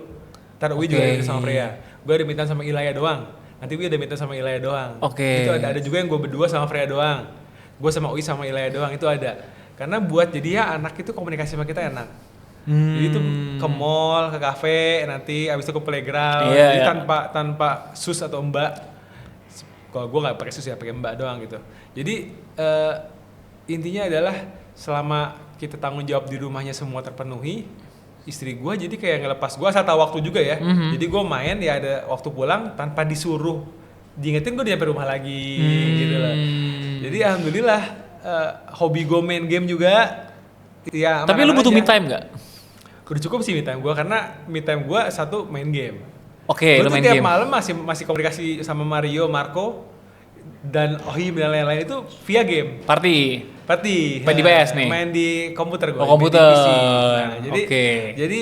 Ntar Uwi juga ada sama Freya. Gue ada me time sama Ilaya doang. Nanti Uwi ada me time sama Ilaya doang. Itu ada juga yang gue berdua sama Freya doang. Gue sama Uwi sama Ilaya doang, itu ada. Karena buat jadi ya anak itu komunikasi sama kita enak. Jadi tuh ke mall, ke kafe, nanti abis itu ke playground. Jadi tanpa sus atau mbak. Kalau gue nggak pakai sus ya, pakai mbak doang gitu. Jadi intinya adalah selama kita tanggung jawab di rumahnya semua terpenuhi, istri gue jadi kayak ngelepas gue asal tahu waktu juga ya. Jadi gue main ya ada waktu pulang tanpa disuruh diingetin gue di sampai rumah lagi gitu loh. Jadi alhamdulillah hobi gue main game juga. Ya, tapi lu butuh me time nggak? Udah cukup sih me time gue karena me time gue satu main game. Oke, lu main tiap game. malam masih komunikasi sama Mario, Marco, dan Ohim dan lain-lain itu via game. Party. Main di PS nih. Main di komputer gue. Komputer. Nah, jadi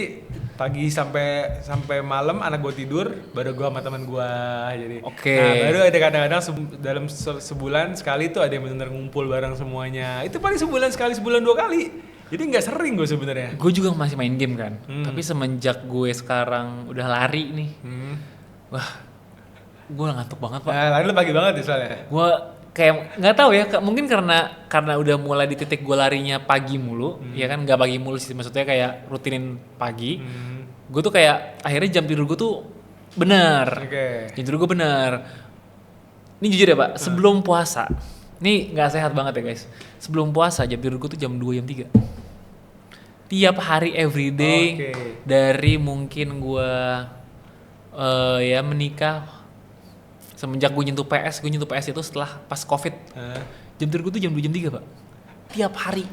pagi sampai malam anak gue tidur, baru gue sama teman gue. Jadi. Nah, baru ada kadang-kadang dalam sebulan sekali tuh ada yang benar-benar ngumpul bareng semuanya. Itu paling sebulan sekali, sebulan 2 kali. Jadi nggak sering gue sebenarnya. Gue juga masih main game kan. Tapi semenjak gue sekarang udah lari nih, wah, gue ngantuk banget Pak. Nah, lari lu pagi banget ya soalnya. Gue kayak nggak tahu ya, mungkin karena udah mulai di titik gue larinya pagi mulu, ya kan nggak pagi mulu sih, maksudnya kayak rutinin pagi. Gue tuh kayak akhirnya jam tidur gue tuh bener. Jam tidur gue bener. Ini jujur ya Pak, sebelum puasa, ini nggak sehat banget ya guys. Sebelum puasa jam tidur gue tuh jam 2 jam 3. Tiap hari everyday dari mungkin gue ya menikah. Semenjak gue nyentuh PS itu setelah pas COVID. Jam tidur gue tuh jam 2 jam 3 Pak. Tiap hari.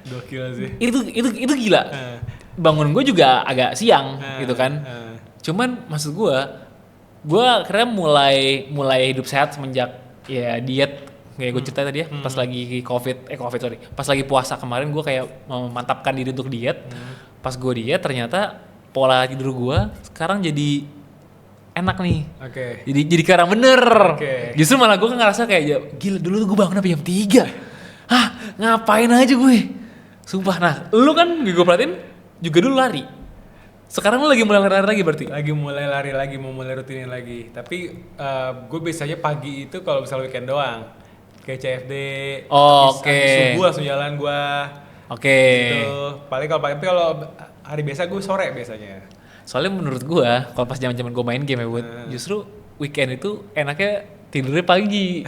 Gokil sih. Itu gila. Bangun gue juga agak siang gitu kan. Cuman maksud gue akhirnya mulai hidup sehat semenjak ya diet. Kayak gue cerita tadi ya, pas lagi pas lagi puasa kemarin gue kayak memantapkan diri untuk diet. Pas gue diet ternyata pola tidur gue sekarang jadi enak nih. Jadi sekarang bener. Justru malah gue ngerasa kayak gila dulu tuh gue bangun sampai jam 3. Ngapain aja gue? Sumpah. Nah, lu kan gue perhatiin juga dulu lari. Sekarang lu lagi mulai lari lagi berarti? Lagi mulai lari lagi, mau mulai rutinin lagi. Tapi gue biasanya pagi itu kalau misalnya weekend doang. Kayak CFD, subuh langsung jalan gue. Gitu. Paling kalau hari biasa gue sore biasanya. Soalnya menurut gue, kalau pas zaman gue main game ya buat, justru weekend itu enaknya tidurnya pagi.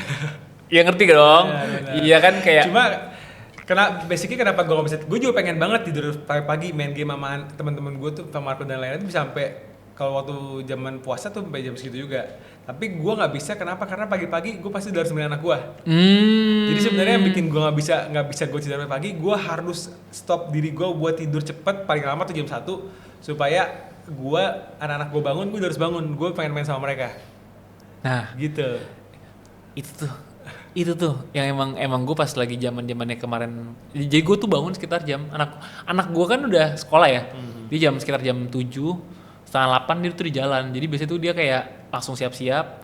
Ya ngerti gak dong? Iya kan kayak. Cuma basically kenapa gue gak bisa? Gue juga pengen banget tidur pagi main game sama teman-teman gue tuh, sama Marco dan lain-lain itu bisa sampai kalau waktu zaman puasa tuh sampai jam segitu juga. Tapi gue nggak bisa, kenapa? Karena pagi-pagi gue pasti udah harus nemenin anak gue. Jadi sebenarnya yang bikin gue nggak bisa gue tidur sampai pagi, gue harus stop diri gue buat tidur cepet, paling lama tuh jam 1 supaya gue anak-anak gue bangun, gue harus bangun, gue pengen main sama mereka. Nah, gitu. Itu tuh yang emang gue pas lagi zamannya kemarin. Jadi gue tuh bangun sekitar jam anak gue kan udah sekolah ya. Dia sekitar jam 7:30 dia tuh di jalan. Jadi biasanya tuh dia kayak langsung siap-siap,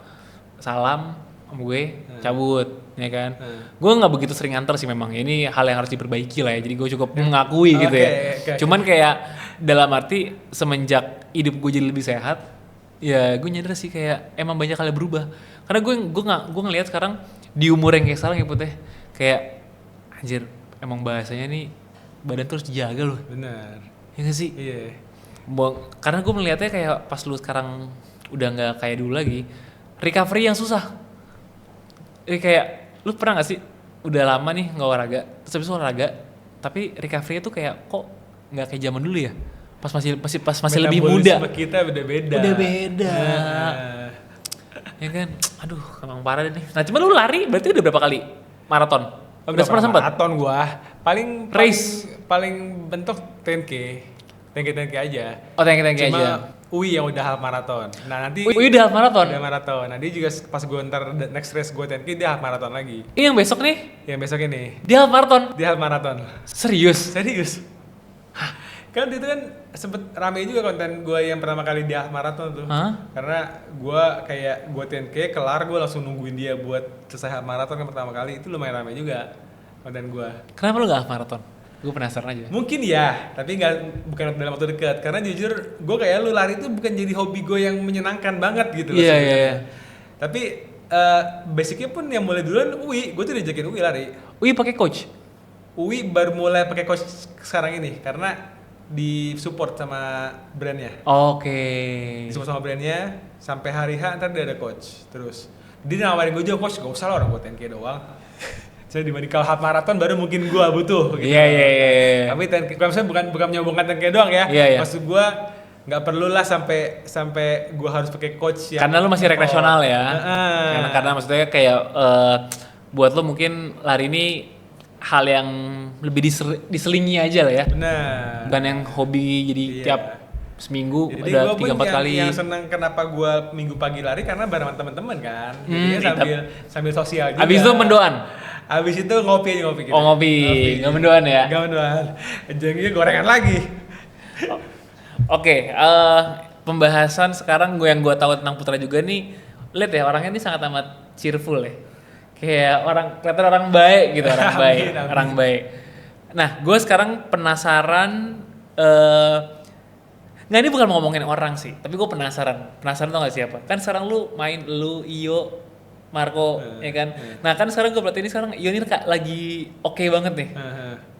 salam sama gue, cabut, ya kan. Gue nggak begitu sering nganter sih memang. Ini hal yang harus diperbaiki lah ya. Jadi gue cukup mengakui gitu ya. Cuman kayak dalam arti semenjak hidup gue jadi lebih sehat, ya gue nyadar sih kayak emang banyak hal yang berubah. Karena gue ngelihat sekarang di umur yang kayak sekarang ya Putih, kayak anjir emang bahasanya nih badan terus dijaga loh. Benar. Ya gak sih? Iya. Karena gue melihatnya kayak pas lu sekarang udah nggak kayak dulu lagi, recovery yang susah. Kayak lu pernah nggak sih udah lama nih nggak olahraga, terus habis olahraga, tapi recovery itu kayak kok nggak kayak zaman dulu ya? Pas masih lebih muda. Kita udah beda. Ya kan, aduh emang parah deh nih. Nah cuma lu lari berarti udah berapa kali maraton? Udah pernah sempat? Maraton gua, paling bentuk 10K aja. Oh 10K aja. Ui yang udah half marathon. Nah nanti Wih, udah maraton. udah marathon. Nah dia juga pas gue ntar next race gue 10K dia half marathon lagi. Ini yang besok nih, Yang besok ini dia maraton. dia half marathon. Serius? Serius? Kan itu kan sempet rame juga konten gue yang pertama kali dia half marathon tuh. Hah? Karena gue 10K kelar gue langsung nungguin dia buat selesai half marathon kan pertama kali. Itu lumayan rame juga konten gue. Kenapa lu gak half maraton? Gue penasaran aja. Mungkin ya, tapi bukan dalam waktu dekat. Karena jujur gue kayak lu lari itu bukan jadi hobi gue yang menyenangkan banget gitu loh. Iya, sebenarnya. iya. Tapi basicnya pun yang mulai duluan Uwi, gue tuh diajakin Uwi lari. Wih, pakai coach. Uwi baru mulai pakai coach sekarang ini karena di support sama brandnya. Oke. Di support sama brandnya sampai hari H ntar dia ada coach terus. Dia nawarin gue juga coach, gak usah lah orang gue 10K doang. Saya dibanding kalau half marathon baru mungkin gue butuh. Gitu. Iya. Tapi 10K, kalau misalnya bukan menyombongkan 10K doang ya. Iya. Maksud gue nggak perlu lah sampai gue harus pakai coach yang. Karena lu masih rekreasional ya. Heeh. Karena maksudnya kayak buat lu mungkin lari ini hal yang lebih diselingi aja lah ya. Benar. Bukan yang hobi jadi Iya. tiap seminggu Jadi udah gue pun 3-4 kali. yang seneng kenapa gue minggu pagi lari karena bareng teman-teman kan. Jadinya sambil sosial juga. Abis itu mendoan. Abis itu ngopi kita. Oh ngopi, nggak mendoan ya? Nggak mendoan. Jadinya gorengan lagi. Oke, pembahasan sekarang yang gue tahu tentang Putra juga nih, lihat ya orangnya ini sangat amat cheerful ya. Kayak kelihatan orang baik gitu, orang baik, Amin. orang baik. Nah, gue sekarang penasaran, nggak ini bukan mau ngomongin orang sih, tapi gue penasaran tau gak siapa? Kan sekarang lu main, lu, Iyo, Marco, ya kan? Nah kan sekarang gue perhatiin sekarang Iyo ini lagi oke banget nih.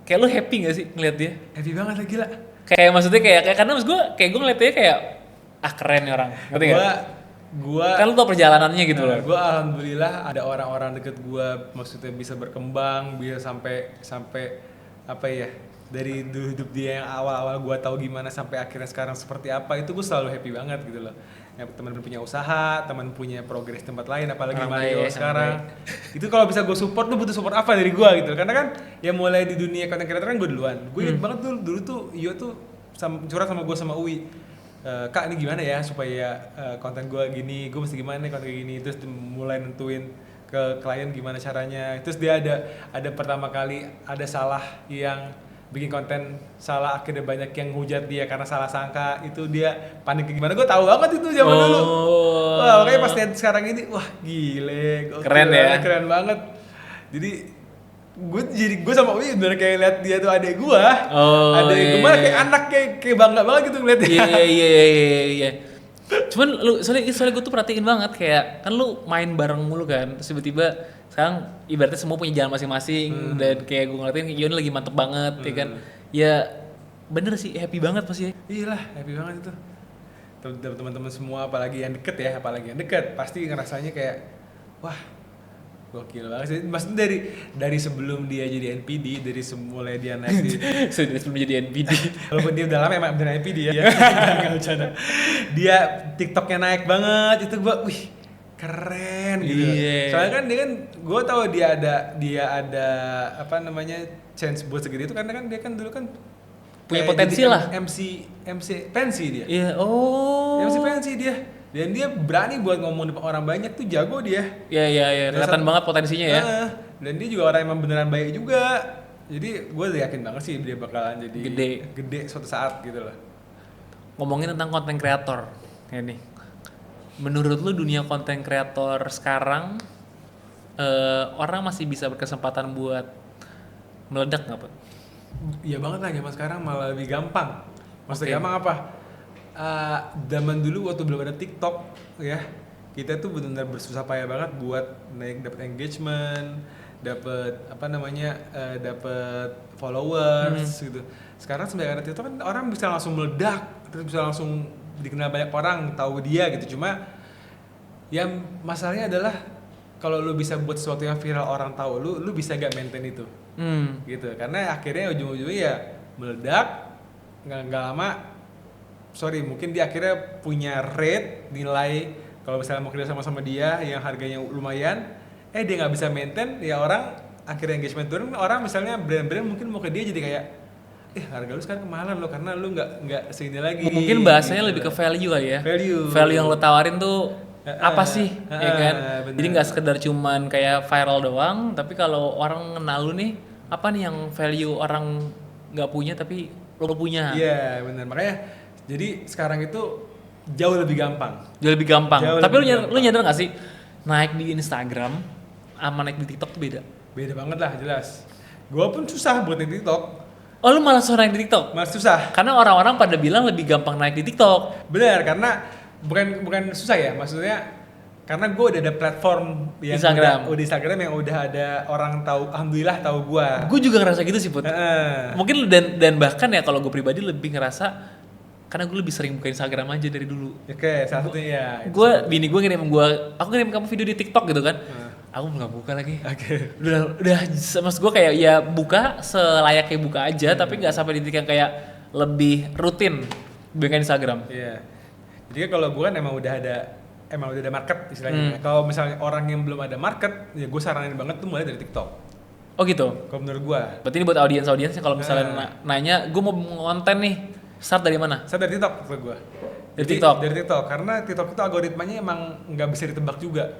Kayak lu happy gak sih ngeliat dia? Happy banget lagi lah. Kayak maksudnya kayak karena maksud gue ngeliatnya kayak keren nih orang, ngerti gak? Gua Kan lu tau perjalanannya gitu loh. Gue alhamdulillah ada orang-orang deket gue maksudnya bisa berkembang, bisa sampai apa ya, dari dulu hidup dia yang awal-awal gue tahu gimana sampai akhirnya sekarang seperti apa, itu gue selalu happy banget gitu loh. Ya, teman punya usaha, teman punya progres tempat lain, apalagi Orang Mario baik, sekarang. Itu kalau bisa gue support, lu butuh support apa dari gue gitu? Karena kan yang mulai di dunia content creator kan gue duluan. Gue inget banget dulu tuh Iyo tuh curhat sama gue sama Uwi. Kak ini gimana ya supaya konten gue gini, gue mesti gimana nih konten gini, terus mulai nentuin ke klien gimana caranya. Terus dia ada pertama kali ada salah yang bikin konten salah, akhirnya banyak yang hujat dia karena salah sangka, itu dia panik gimana, gue tahu banget itu zaman dulu. Wah makanya pas lihat sekarang ini, wah gile, Keren ya? Keren banget. Jadi gue sama Uwi bener kayak lihat dia tuh adek gue. Adek gue malah kayak anak kayak bangga banget gitu ngeliatnya. Iya. Cuman soalnya gue tuh perhatiin banget kayak kan lu main bareng mulu kan, terus tiba-tiba sekarang ibaratnya semua punya jalan masing-masing dan kayak gue ngeliatin Yon lagi mantep banget ya kan. Ya bener sih happy banget pasti. Iya lah happy banget itu. Teman-teman semua apalagi yang deket pasti ngerasanya kayak wah gokil banget sih. Maksudnya dari sebelum dia jadi NPD, dari mulai dia naik di sebelum jadi NPD. Walaupun dia udah lama emang bener NPD ya. Enggak bercanda. Dia TikToknya naik banget, itu gua wih keren gitu. Iya. Soalnya kan dia kan gua tahu dia ada apa namanya chance buat segede itu karena kan dia kan dulu kan Punya kayak potensi jadi lah. MC pensi dia. Iya, MC pensi dia. Dan dia berani buat ngomong depan orang banyak tuh, jago dia. Iya, kelihatan banget potensinya ya. Dan dia juga orang yang beneran baik juga. Jadi gue yakin banget sih dia bakalan jadi gede suatu saat gitu loh. Ngomongin tentang konten kreator, ini. Menurut lu dunia konten kreator sekarang orang masih bisa berkesempatan buat meledak nggak, Pak? Iya banget lah, zaman sekarang malah lebih gampang. Maksudnya gampang apa? Zaman dulu waktu belum ada TikTok ya, kita tuh benar-benar bersusah payah banget buat dapat engagement, dapat dapat followers gitu. Sekarang sebenarnya ada TikTok kan orang bisa langsung meledak, terus bisa langsung dikenal banyak orang, tahu dia gitu. Cuma yang masalahnya adalah kalau lu bisa buat sesuatu yang viral orang tahu lu bisa gak maintain itu. Gitu. Karena akhirnya ujung-ujungnya ya meledak, nggak lama mungkin dia akhirnya punya rate nilai kalau misalnya mau kerja sama dia yang harganya lumayan, dia nggak bisa maintain, ya orang akhirnya engagement turun, orang misalnya brand-brand mungkin mau ke dia jadi kayak harga lu sekarang kemahalan lo karena lu nggak segini lagi. Mungkin bahasanya gitu. lebih ke value kali ya. Value yang lo tawarin tuh apa sih, ya kan? bener. Jadi nggak sekedar cuman kayak viral doang, tapi kalau orang kenal lu nih, apa nih yang value orang nggak punya tapi lo punya? Iya benar, makanya jadi sekarang itu jauh lebih gampang. Tapi lu nyadar nggak sih, naik di Instagram sama naik di TikTok tuh beda? Beda banget lah, jelas. Gua pun susah buat naik TikTok. Oh, lu malah susah naik di TikTok? Malah susah. Karena orang-orang pada bilang lebih gampang naik di TikTok. Benar, karena bukan susah ya, maksudnya karena gue udah ada platform yang Instagram. udah Instagram yang udah ada orang tahu, alhamdulillah tahu gue. Gue juga ngerasa gitu sih, Put. Mungkin dan bahkan ya kalau gue pribadi lebih ngerasa karena gue lebih sering buka Instagram aja dari dulu. Oke, salah satunya ya. Bini gue aku ngirim kamu video di TikTok gitu kan. Aku nggak buka lagi. Oke. Udah maksud gue kayak ya buka selayaknya buka aja, tapi nggak sampai di titik yang kayak lebih rutin buka Instagram. Iya. Jadi kalau gue kan emang udah ada market istilahnya. Kalau misalnya orang yang belum ada market, ya gue saranin banget tuh mulai dari TikTok. Oh gitu. Kalau menurut gue. Berarti ini buat audiensnya kalau misalnya nanya, gue mau konten nih, start dari mana? Saya dari TikTok menurut gue. Dari TikTok, karena TikTok itu algoritmanya emang nggak bisa ditebak juga.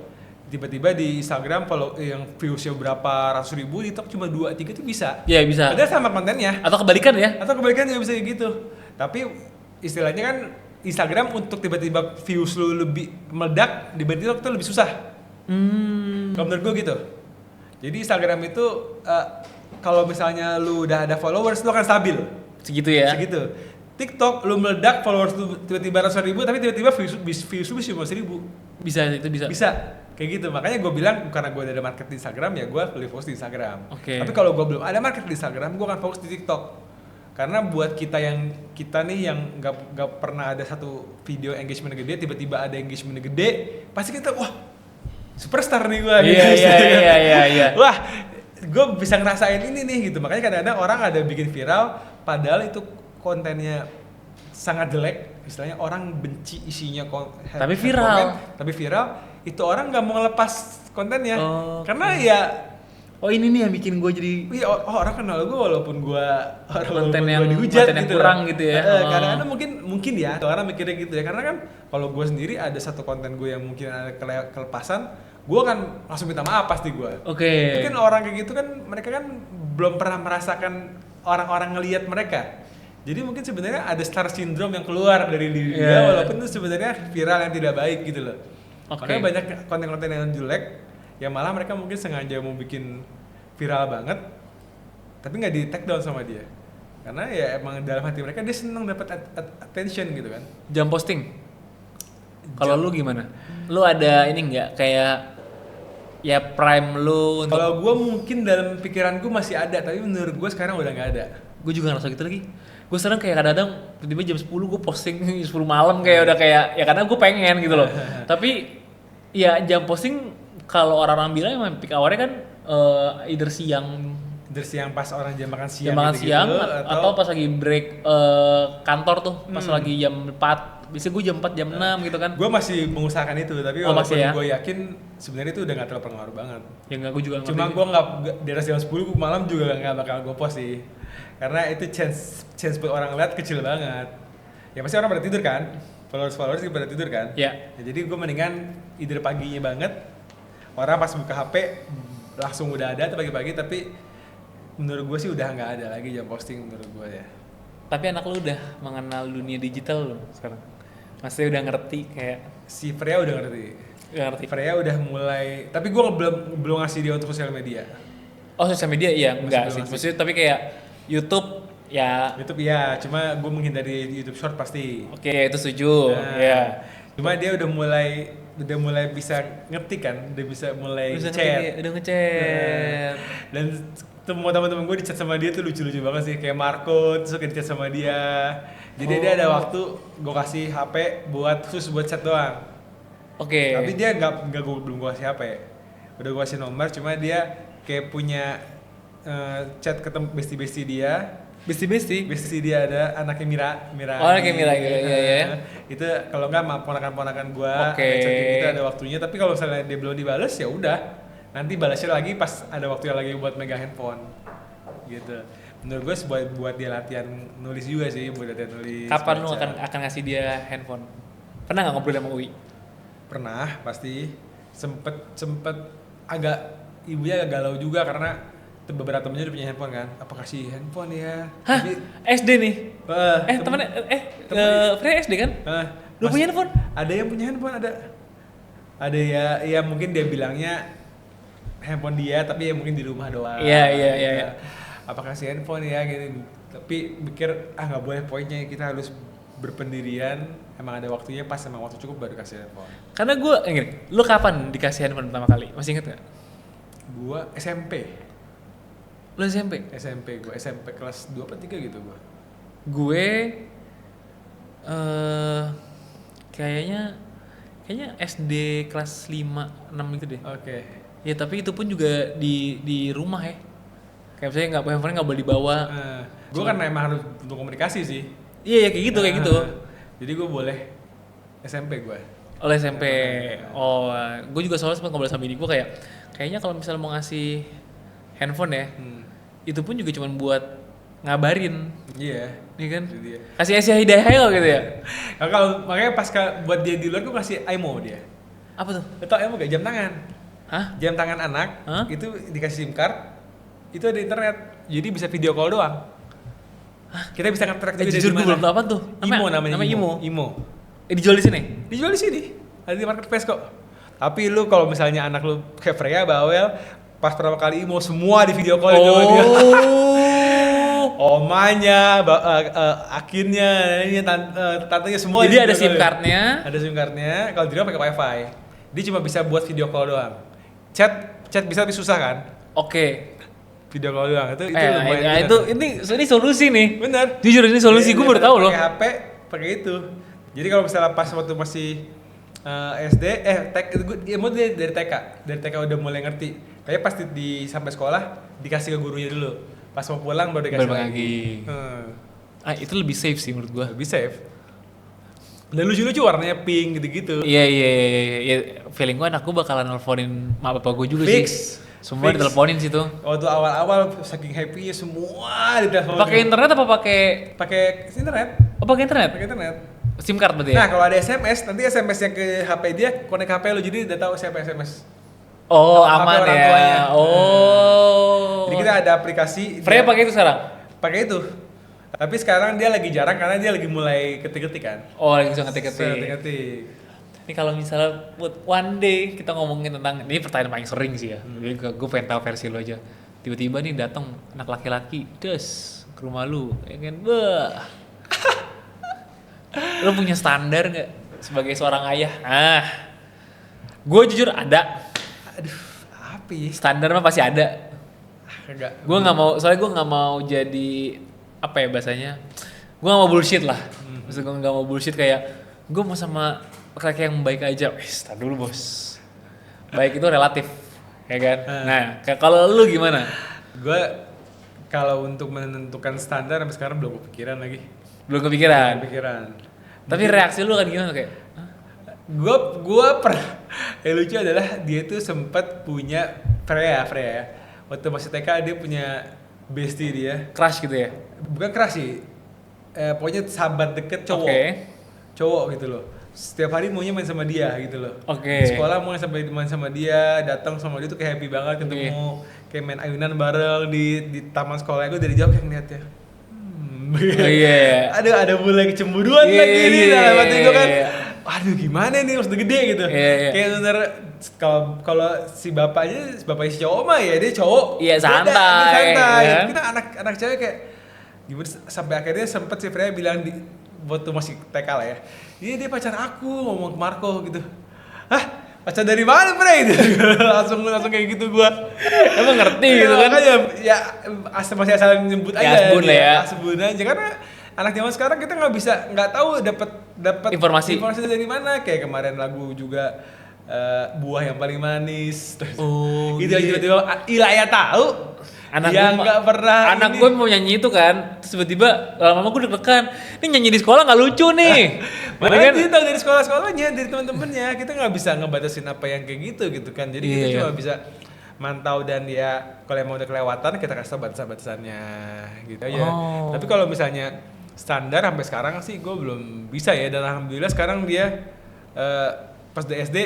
Tiba-tiba di Instagram kalau yang viewsnya berapa ratus ribu, di TikTok cuma 2-3 itu bisa. Iya bisa. Padahal sama kontennya. Atau kebalikan ya? Atau kebalikan juga bisa kayak gitu. Tapi istilahnya kan Instagram untuk tiba-tiba views lu lebih meledak dibanding TikTok itu lebih susah. Kalau menurut gue gitu. Jadi Instagram itu kalau misalnya lu udah ada followers lu akan stabil. Segitu ya? Segitu. TikTok lu meledak followers lu tiba-tiba ratusan ribu tapi tiba-tiba views lu cuma 1.000. Bisa, itu bisa. Bisa. Kayak gitu. Makanya gue bilang karena gue udah ada market di Instagram ya gue lebih fokus di Instagram. Oke. Tapi kalau gue belum ada market di Instagram gue akan fokus di TikTok. Karena buat kita nih yang nggak pernah ada satu video engagement gede, tiba-tiba ada engagement gede, pasti kita wah superstar nih gue. Iya. Wah, gue bisa ngerasain ini nih gitu. Makanya kadang-kadang orang ada bikin viral, padahal itu kontennya sangat jelek, istilahnya orang benci isinya tapi viral. Tapi viral, itu orang nggak mau ngelepas kontennya, karena ya. Oh ini nih yang bikin gue jadi orang kenal gue walaupun gue konten yang dihujat gitu kurang gitu ya. Kadang-kadang mungkin ya orang mikirnya gitu ya, karena kan kalau gue sendiri ada satu konten gue yang mungkin ada kelepasan, gue kan langsung minta maaf pasti gue. Oke. Mungkin orang kayak gitu kan mereka kan belum pernah merasakan orang-orang ngelihat mereka. Jadi mungkin sebenarnya ada star syndrome yang keluar dari diri dia walaupun itu sebenarnya viral yang tidak baik gitu loh. Makanya banyak konten-konten yang jelek ya malah mereka mungkin sengaja mau bikin viral banget tapi nggak di take down sama dia karena ya emang dalam hati mereka dia seneng dapat attention gitu kan. Jam posting kalau lu gimana? Lu ada ini nggak kayak ya prime lu untuk... Kalau gue mungkin dalam pikiran gue masih ada tapi menurut gue sekarang udah nggak ada. Gue juga ngerasa gitu lagi. Gue sekarang kayak kadang-kadang tiba-tiba jam 10 gue posting 10 malam kayak udah kayak ya karena gue pengen gitu loh. Tapi ya jam posting kalau orang-orang bilang emang peak hour-nya kan either siang pas orang jam makan siang atau pas lagi break kantor tuh pas lagi jam 4 biasanya gue jam 4 jam 6 gitu kan. Gue masih mengusahakan itu tapi walaupun gue yakin sebenarnya itu udah gak terlalu pengaruh banget ya nggak, gue juga cuma gue nggak di atas jam 10 malam juga nggak bakal gue post sih karena itu chance buat orang lihat kecil banget ya pasti orang pada tidur kan followers pada tidur kan ya jadi gue mendingan either paginya banget orang pas buka HP langsung udah ada tuh pagi-pagi tapi menurut gue sih udah nggak ada lagi jam posting menurut gue ya. Tapi anak lu udah mengenal dunia digital loh sekarang. Maksudnya udah ngerti kayak si Freya udah ngerti. Freya udah mulai tapi gue belum ngasih dia untuk sosial media. Oh sosial media iya enggak sih. Maksudnya tapi kayak YouTube ya cuma gue menghindari YouTube Short pasti. Oke, itu setuju. Ya. Cuma dia udah mulai bisa ngerti kan, udah bisa mulai chat. Udah ngechat. Dan semua teman-teman gue di chat sama dia tuh lucu-lucu banget sih, kayak Marco terus suka di chat sama dia. Jadi dia ada waktu gue kasih HP khusus buat chat doang. Oke. Tapi dia belum gue kasih HP. Udah gue kasih nomor, cuma dia kayak punya chat ketemu bestie dia. Bestie dia ada anaknya Mira. Oh, anaknya Mira iya. Itu kalau enggak ponakan-ponakan gua Okay. Itu ada waktunya, tapi kalau misalnya dia belum dibales ya udah. Nanti balasnya lagi pas ada waktu yang lagi buat megang handphone. Gitu. menurut gue buat dia latihan nulis juga sih, buat latihan nulis. Kapan lu baca. akan ngasih dia handphone? Pernah nggak ngobrol sama Uwi? Pernah pasti sempet agak ibunya agak galau juga karena beberapa temennya udah punya handphone kan, apa kasih handphone ya. Hah? Tapi, SD nih? Temennya Freya SD kan? Lu punya handphone? Ada yang punya handphone, ada ya mungkin dia bilangnya handphone dia tapi ya mungkin di rumah doang. Iya. Apa kasih handphone ya gitu, tapi mikir nggak boleh, poinnya kita harus berpendirian, emang ada waktunya, pas emang waktu cukup baru kasih handphone. Karena gue gini, lu kapan dikasih handphone pertama kali? Masih inget gak? Gua SMP Lu SMP? gue SMP kelas 2 apa 3 gitu gua. Gue kayaknya SD kelas 5, 6 gitu deh. Oke. Ya tapi itu pun juga di rumah ya. Kayak misalnya handphone nggak boleh dibawa. Gue kan emang harus untuk komunikasi sih. Iya kayak gitu kayak gitu. Jadi gue boleh SMP gue. Oleh SMP. Oh, gue juga soalnya sempat ngobrol sama ini gue kayaknya kalau misalnya mau ngasih handphone ya, itu pun juga cuma buat ngabarin. Iya. Iya kan? Jadi dia. Kasih hidayah gitu ya. Nah, kalau makanya pas buat dia di luar gue kasih IMO dia. Apa tuh? Lo tau IMO gak? Jam tangan. Hah? Jam tangan anak. Hah? Itu dikasih SIM card. Itu ada internet. Jadi bisa video call doang. Hah? Kita bisa nge-track juga dari Jujur gue mana. belum tau apa tuh. IMO namanya. IMO. Dijual di sini? Dijual di sini. Ada di marketplace kok. Tapi lu kalau misalnya anak lu kayak Freya bawel, pas pertama kali IMO semua di video call sama dia. Omanya, akhirnya, tantenya semua. Jadi ada SIM cardnya. Ada SIM cardnya. Kalau di rumah pakai WiFi. Dia cuma bisa buat video call doang. Chat bisa tapi susah kan? Oke. Video call doang. Itu lumayan. Ini solusi nih. Bener. Jujur ini solusi, gue baru tahu loh. Pakai HP, pakai itu. Jadi kalau misalnya pas waktu masih SD, mau dari TK udah mulai ngerti. Kayak pas sampai sekolah dikasih ke gurunya dulu. Pas mau pulang baru dikasih lagi. Itu lebih safe sih menurut gua. Lebih safe. Dan lucu-lucu warnanya pink gitu-gitu. Iya. Feeling gua anak gua bakalan nelfonin mak bapak gua juga Fix. sih. Semua diteleponin sih tuh. Waktu awal-awal saking happy-nya semua ditelepon. Pakai internet apa pakai internet? Oh, pakai internet? Pakai internet. SIM card berarti ya? Nah, kalau ada SMS, nanti SMS yang ke HP dia connect HP lo, jadi udah tahu siapa SMS. Oh, HP aman orang ya. tuanya. Oh. Jadi kita ada aplikasi. Freya pakai itu sekarang? Pakai itu. Tapi sekarang dia lagi jarang karena dia lagi mulai ketik-ketik kan. Oh, lagi bisa ngetik-ngetik. Ketik-ketik. Ini kalau misalnya buat one day kita ngomongin tentang ini pertanyaan paling sering sih ya. Jadi gue pengen tahu versi lo aja. Tiba-tiba nih datang anak laki-laki, ke rumah lu, ya kan? Lo punya standar nggak sebagai seorang ayah? Gue jujur ada. Aduh, apa ya? Standar mah pasti ada. Enggak. Gue nggak mau, soalnya gue nggak mau jadi apa ya bahasanya? Gue nggak mau bullshit lah. Maksud gue nggak mau bullshit kayak gue mau sama laki-laki yang baik aja. Tar dulu bos. Baik itu relatif, ya kan? Nah, kalau lu gimana? Gue kalau untuk menentukan standar sampai sekarang belum kepikiran lagi. Belum kepikiran. Tapi reaksi lu kan gimana kayak? Gue pernah. Yang lucu adalah dia tuh sempat punya Freya. Waktu masih TK dia punya bestie dia. Crush gitu ya? Bukan crush sih. Pokoknya sahabat deket cowok. Okay. Cowok gitu loh. Setiap hari maunya main sama dia gitu loh. Oke. Di sekolah mau main sama dia, datang sama dia tuh kayak happy banget ketemu, kayak main ayunan bareng di taman sekolah. Gue dari jauh kayak ngeliat ya. Ada mulai kecemburuan lagi nih dalam hati gue kan. Aduh gimana nih, udah gede gitu. Kayak bener kalau si bapaknya si cowok mah ya dia cowok. Iya santai. Ya. Kita anak cewek kayak gimana sampai akhirnya sempet si Freya bilang waktu masih TK lah ya. Ini dia pacar aku, ngomong ke Marco gitu. Hah? Pacar dari mana, Frey? langsung kayak gitu gua. Emang ngerti gitu kan? Ya masih asal nyebut aja. Asbun lah ya. Asbun aja karena anak zaman sekarang kita nggak tahu dapat informasi dari mana. Kayak kemarin lagu juga buah yang paling manis. Oh. Gitu tiba-tiba Ilaya tahu. Anak yang nggak pernah. Anak gue mau nyanyi itu kan, terus tiba-tiba lama-lama gue deg-degan. Ini nyanyi di sekolah nggak lucu nih. Makanya dia tahu dari sekolahnya, dari teman-temannya. Kita nggak bisa ngebatasin apa yang kayak gitu kan. Jadi kita cuma bisa mantau dan dia kalau emang udah kelewatan kita kasih tau batasan-batasannya gitu aja. Oh. Tapi kalau misalnya standar sampai sekarang sih gue belum bisa ya, dan alhamdulillah sekarang dia pas di SD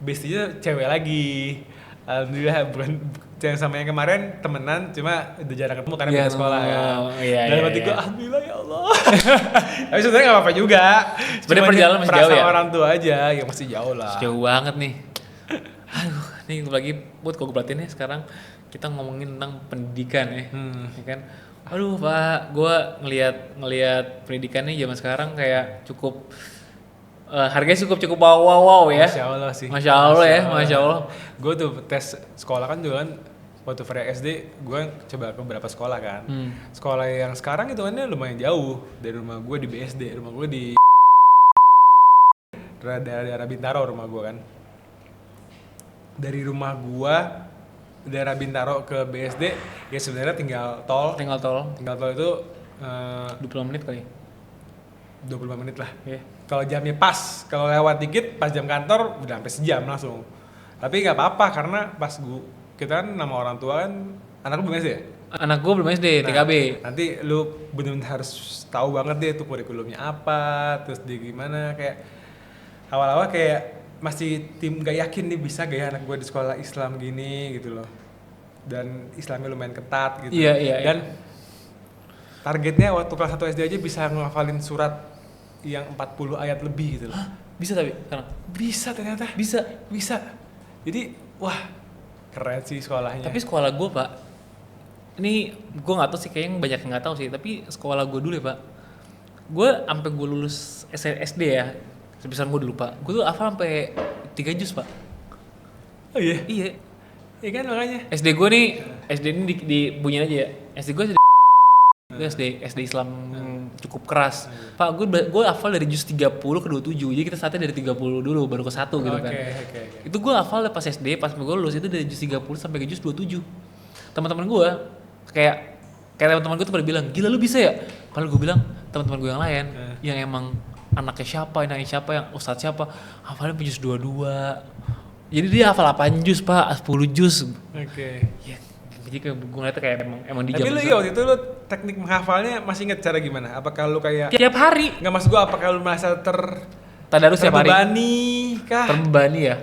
bestinya cewek lagi. Alhamdulillah bukan yang sama yang kemarin temenan, cuma udah jarang ketemu karena beda sekolah kan. Dan berarti gue alhamdulillah ya Allah. Tapi sebenarnya nggak apa-apa juga. Sebenarnya perjalanan masih jauh ya. Orang tua aja yang masih jauh lah. Jauh banget nih. Aduh, nih lagi buat kok perhatiin nih sekarang kita ngomongin tentang pendidikan ya, ya kan. Aduh Pak, gue ngelihat pendidikannya zaman sekarang kayak cukup harganya cukup wow ya. Masya Allah sih. Masya Allah ya, Masya Allah. Gue tuh tes sekolah kan juga kan waktu Freya SD gue coba ke beberapa sekolah kan. Sekolah yang sekarang itu kan lumayan jauh dari rumah gue di BSD. Rumah gue di daerah Bintaro rumah gue kan. Dari rumah gue daerah Bintaro ke BSD ya sebenarnya tinggal tol itu 20 menit kali. 25 menit lah. Yeah. Kalau jamnya pas, kalau lewat dikit pas jam kantor udah sampai sejam langsung. Tapi nggak apa-apa karena pas kita kan nama orang tua kan, anak lu belum SD ya? Anak gue belum SD, TKB. Nanti lu bener-bener harus tahu banget deh tuh kurikulumnya apa, terus dia gimana, kayak awal-awal kayak masih nggak yakin nih bisa gak ya anak gue di sekolah Islam gini gitu loh. Dan Islamnya lumayan ketat gitu. Iya. Dan targetnya waktu kelas 1 SD aja bisa ngafalin surat yang 40 ayat lebih gitu loh. Bisa tapi sekarang? Bisa ternyata. Bisa. Jadi wah keren sih sekolahnya. Tapi sekolah gue Pak, ini gue nggak tahu sih, kayaknya banyak yang nggak tahu sih. Tapi sekolah gue dulu ya Pak, gue sampai gue lulus SD ya, sebesar gue dulu Pak, gue tuh hafal sampai 3 juz Pak. Oh iya? Iya. Iya kan makanya. SD gue nih, SD ini dibunyiin aja ya. SD gue SD Islam cukup keras. Pak, gue hafal dari juz 30 ke 27. Jadi kita saatnya dari 30 dulu baru ke 1 gitu kan. Okay. Itu gue hafal pas SD, pas gue lulus itu dari juz 30 sampai ke juz 27. Teman-teman gue kayak teman-teman gue tuh pada bilang, "Gila lu bisa ya?" Kalau gue bilang, teman-teman gue yang lain yang emang anaknya siapa, yang ustadz siapa, hafalnya juz 22. Jadi dia hafal 8 juz, Pak, 10 juz. Oke. Ya, jadi kayak gue ngeliatnya kayak emang di Tapi lu iya waktu itu lu teknik menghafalnya masih inget cara gimana? Apakah lu kayak tiap hari? Nggak, maksud gua apakah lu merasa Tadarus tiap hari? terbebani kah? Terbebani ya?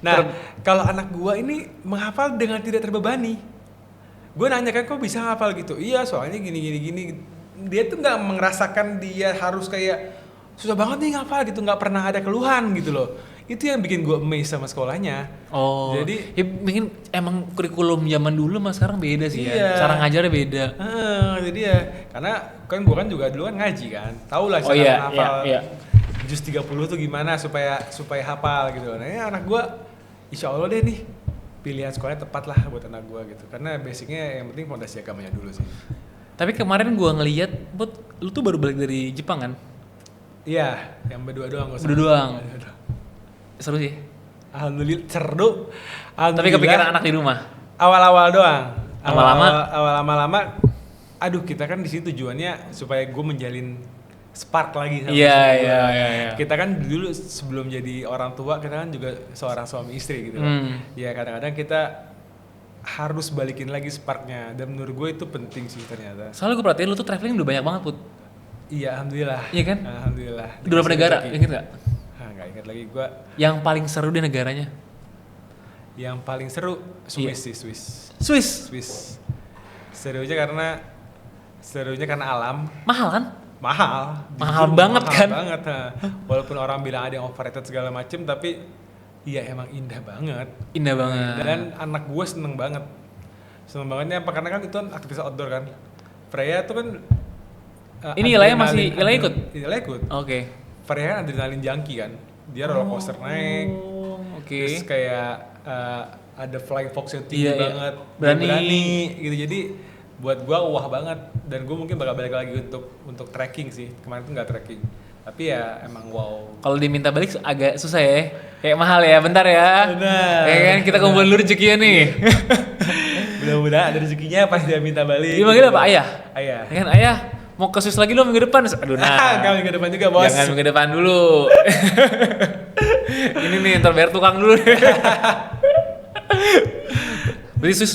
Nah, kalau anak gua ini menghafal dengan tidak terbebani. Gua nanya kan kok bisa hafal gitu? Iya, soalnya gini. Dia tuh nggak merasakan dia harus kayak susah banget nih ngapal gitu, nggak pernah ada keluhan gitu loh. Itu yang bikin gue amazed sama sekolahnya. Oh, jadi ya mungkin emang kurikulum zaman dulu sama sekarang beda sih iya. ya. Cara ngajarnya beda. Jadi ya, karena kan gue kan juga dulu kan ngaji kan, tau lah cara menghafal. Iya. Juz 30 tuh gimana supaya hafal gitu. Nah, ini anak gue, insya Allah deh nih pilihan sekolahnya tepat lah buat anak gue gitu. Karena basicnya yang penting fondasi agamanya dulu sih. Tapi kemarin gue ngeliat, lu tuh baru balik dari Jepang kan? Iya, yang berdua doang. Berdua doang. Seru sih. Alhamdulillah seru. Tapi kepikiran anak di rumah. Awal-awal doang. Lama-lama. Aduh, kita kan di sini tujuannya supaya gue menjalin spark lagi sama Iya. Kita kan dulu sebelum jadi orang tua kita kan juga seorang suami istri gitu. Ya kadang-kadang kita harus balikin lagi sparknya dan menurut gue itu penting sih ternyata. Soalnya gue perhatiin lu tuh traveling udah banyak banget, Put. Iya, alhamdulillah. Iya kan? Alhamdulillah. Udah berapa negara? Ingat gak? Gak ingat lagi gue. Yang paling seru di negaranya? Yang paling seru Swiss sih, Swiss. Serunya karena alam. Mahal kan? Mahal banget kan? Mahal banget. Walaupun orang bilang ada yang overrated segala macem, tapi iya emang indah banget. Dan anak gue seneng bangetnya apa? Karena kan itu kan aktivitas outdoor kan. Freya tuh kan ini Ilaya ikut? Ilaya ikut. Oke. Freya kan adrenalin junkie kan. Dia roller coaster naik. Terus kayak ada flying fox yang tinggi banget. Berani gitu. Jadi buat gua wah banget, dan gua mungkin bakal balik lagi untuk trekking sih. Kemarin tuh nggak trekking, tapi ya emang wow. Kalau diminta balik agak susah ya, kayak mahal ya, bentar ya. Benar. Kayak kan kita kumpulin dulu rezekinya nih. Mudah-mudahan ada rezekinya pas dia minta balik. Dia manggil apa? Ayah. Ya kan ayah mau ke Swiss lagi lo minggu depan. Aduh Kau minggu depan juga bos. Jangan minggu depan dulu. Ini nih ntar bayar tukang dulu. Berarti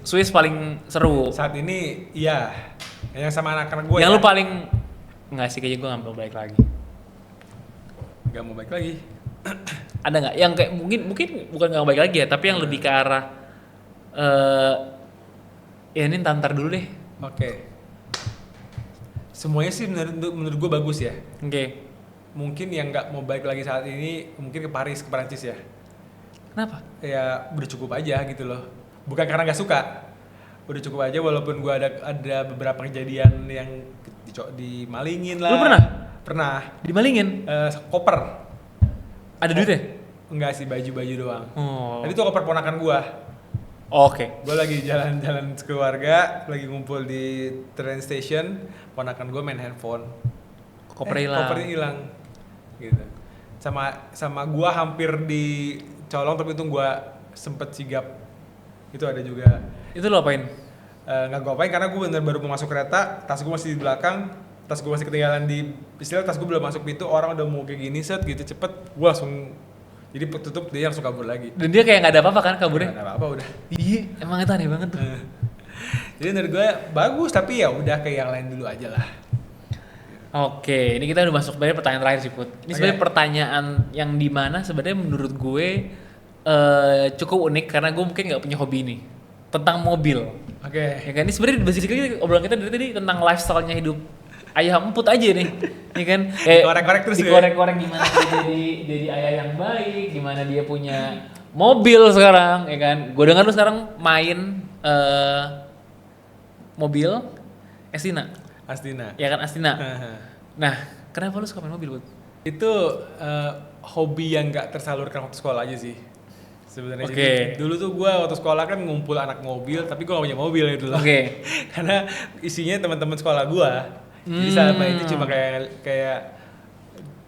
Swiss paling seru. Saat ini iya. Yang sama anak-anak gue. Yang ya. lu paling nggak sih, kayaknya gue nggak mau balik lagi. Nggak mau balik lagi. Ada nggak yang kayak mungkin bukan nggak mau balik lagi ya, tapi yang lebih ke arah ya ini ntar dulu deh. Oke. Semuanya sih menurut gue bagus ya. Oke. Mungkin yang nggak mau balik lagi saat ini mungkin ke Paris, ke Perancis ya. Kenapa? Ya udah cukup aja gitu loh. Bukan karena nggak suka. Udah cukup aja walaupun gue ada beberapa kejadian yang dimalingin lah. Lu pernah? Pernah. Dimalingin? Koper. Ada duitnya? Enggak sih, baju-baju doang. Oh. Tadi itu koper ponakan gue. Oke. Gue lagi jalan-jalan keluarga, lagi ngumpul di train station, ponakan gue main handphone. Kopernya hilang. Kopernya hilang. Gitu. Sama gue hampir dicolong tapi itu gue sempet sigap. Itu ada juga. Itu lo apain? Nggak gue apain karena gue bener baru mau masuk kereta, tas gue masih di belakang, tas gue masih ketinggalan tas gue belum masuk pintu, orang udah mau kayak gini set gitu cepet, gue langsung jadi tutup, dia langsung kabur lagi. Dan dia kayak nggak ada apa-apa kan kaburnya? Nggak ada apa-apa udah. Iya, emang itu aneh banget tuh. Jadi menurut gue bagus tapi ya udah kayak yang lain dulu aja lah. Oke, ini kita udah masuk sebenarnya pertanyaan terakhir sih Put. Ini sebenarnya pertanyaan yang dimana sebenarnya menurut gue cukup unik karena gue mungkin nggak punya hobi ini tentang mobil. Oke. Ya kan ini sebenarnya basically obrolan kita dari tadi tentang lifestyle-nya hidup ayah emput aja nih, ya kan? Dikorek-korek terus dikorek-korek gimana dia jadi ayah yang baik, gimana dia punya mobil sekarang, ya kan? Gue dengar lu sekarang main mobil Astina. Ya kan Astina. Nah, kenapa lu suka main mobil, Bud? Itu hobi yang nggak tersalurkan waktu sekolah aja sih. Sebenarnya Oke. dulu tuh gue waktu sekolah kan ngumpul anak mobil, tapi gue gak punya mobil gitu loh. Oke. Karena isinya teman-teman sekolah gue. Jadi sama itu cuma kayak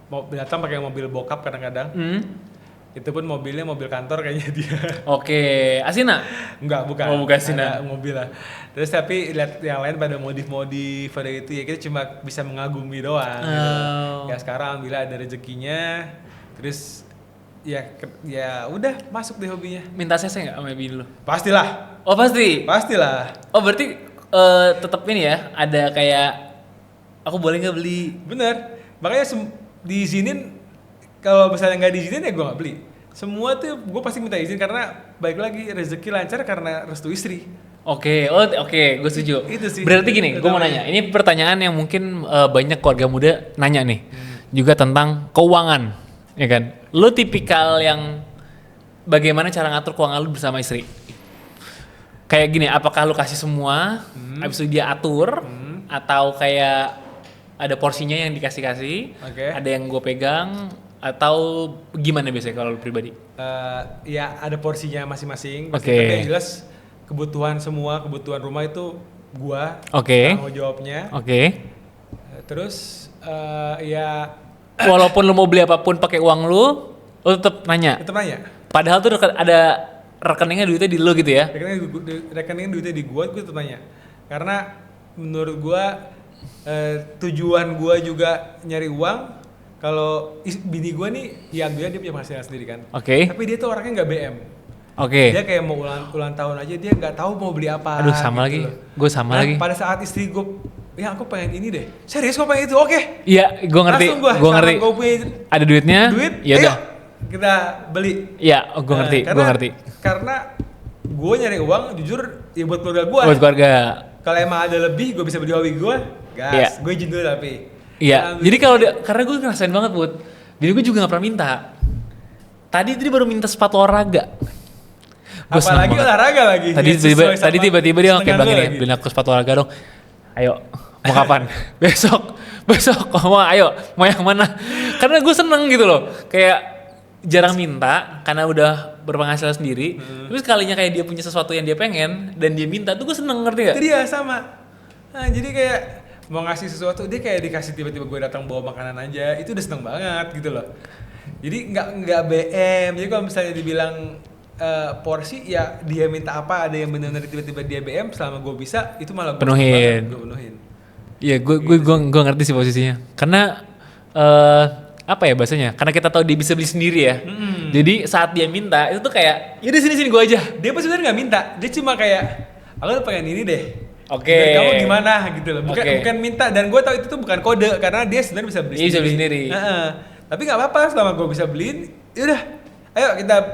mau datang pakai mobil bokap kadang-kadang. Itu pun mobilnya mobil kantor kayaknya dia. Oke, Astina? Enggak, bukan. Oh, bukan Astina. Ada mobil lah. Terus tapi lihat yang lain pada modif-modif pada itu ya kita cuma bisa mengagumi doang. Gitu. Ya sekarang bila ada rezekinya, terus ya udah masuk deh hobinya. Minta CC nggak sama ibu lu? Pastilah. Oh pasti. Pastilah. Oh berarti tetap ini ya, ada kayak aku boleh nggak beli? Bener. Makanya diizinin. Kalau misalnya nggak diizinin ya gue nggak beli. Semua tuh gue pasti minta izin karena baik lagi rezeki lancar karena restu istri. Oke, gue setuju. Itu sih. Berarti gini, gue mau nanya. Ini pertanyaan yang mungkin banyak keluarga muda nanya nih, juga tentang keuangan, ya kan? Lu tipikal yang bagaimana cara ngatur keuangan lu bersama istri? Kayak gini, apakah lu kasih semua, habis itu dia atur, atau kayak ada porsinya yang dikasih-kasih, ada yang gue pegang, atau gimana biasanya kalau lu pribadi? Ya ada porsinya masing-masing. Oke. Tapi yang jelas kebutuhan rumah itu gua tanggung jawabnya. Oke. Terus ya walaupun lu mau beli apapun pakai uang lu tetap nanya. Padahal tuh ada rekeningnya duitnya di lu gitu ya. Rekening duitnya di gua tetap nanya. Karena menurut gua tujuan gua juga nyari uang. Kalau bini gue nih, ya dia punya penghasilan sendiri kan. Tapi dia tuh orangnya nggak BM. Dia kayak mau ulang tahun aja dia nggak tahu mau beli apa. Aduh sama gitu lagi, gue sama lagi. Pada saat istri gue, ya aku pengen ini deh. Serius gue pengen itu, oke. Iya, gue ngerti. Gue ngerti. Ada duitnya. Ya udah. Kita beli. Iya, gue ngerti. Gue ngerti. Karena gue nyari uang, jujur ya buat keluarga gue. Buat keluarga. Kalau emang ada lebih, gue bisa beli hobi gue. Gas, gue izin dulu tapi. Iya, jadi kalau karena gue ngerasain banget Bud, bini gue juga gak pernah minta. Tadi baru minta sepatu olahraga. Apalagi olahraga lagi. Tadi tiba-tiba dia kayak bilang gini, beliin aku sepatu olahraga dong. Ayo, mau kapan? Besok, ayo, mau yang mana? Karena gue seneng gitu loh, kayak jarang minta karena udah berpenghasilan sendiri. Terus kalinya kayak dia punya sesuatu yang dia pengen dan dia minta tuh gue seneng, ngerti gak? Itu dia sama. Nah, jadi kayak mau ngasih sesuatu dia kayak dikasih tiba-tiba gue datang bawa makanan aja itu udah seneng banget gitu loh. Jadi nggak BM. Jadi kalau misalnya dibilang porsi ya dia minta apa ada yang benar-benar tiba-tiba dia BM selama gue bisa itu malah gue penuhin. Iya gue ngerti sih posisinya karena apa ya bahasanya karena kita tahu dia bisa beli sendiri ya. Jadi saat dia minta itu tuh kayak, yaudah sini gue aja. Dia pun sebenarnya nggak minta, dia cuma kayak aku pengen ini deh. Oke. Dari kamu gimana gitu loh. Oke. Bukan minta, dan gue tahu itu tuh bukan kode karena dia sebenarnya bisa beli Iya, bisa beli sendiri. Tapi nggak apa-apa selama gue bisa beliin. Yaudah, ayo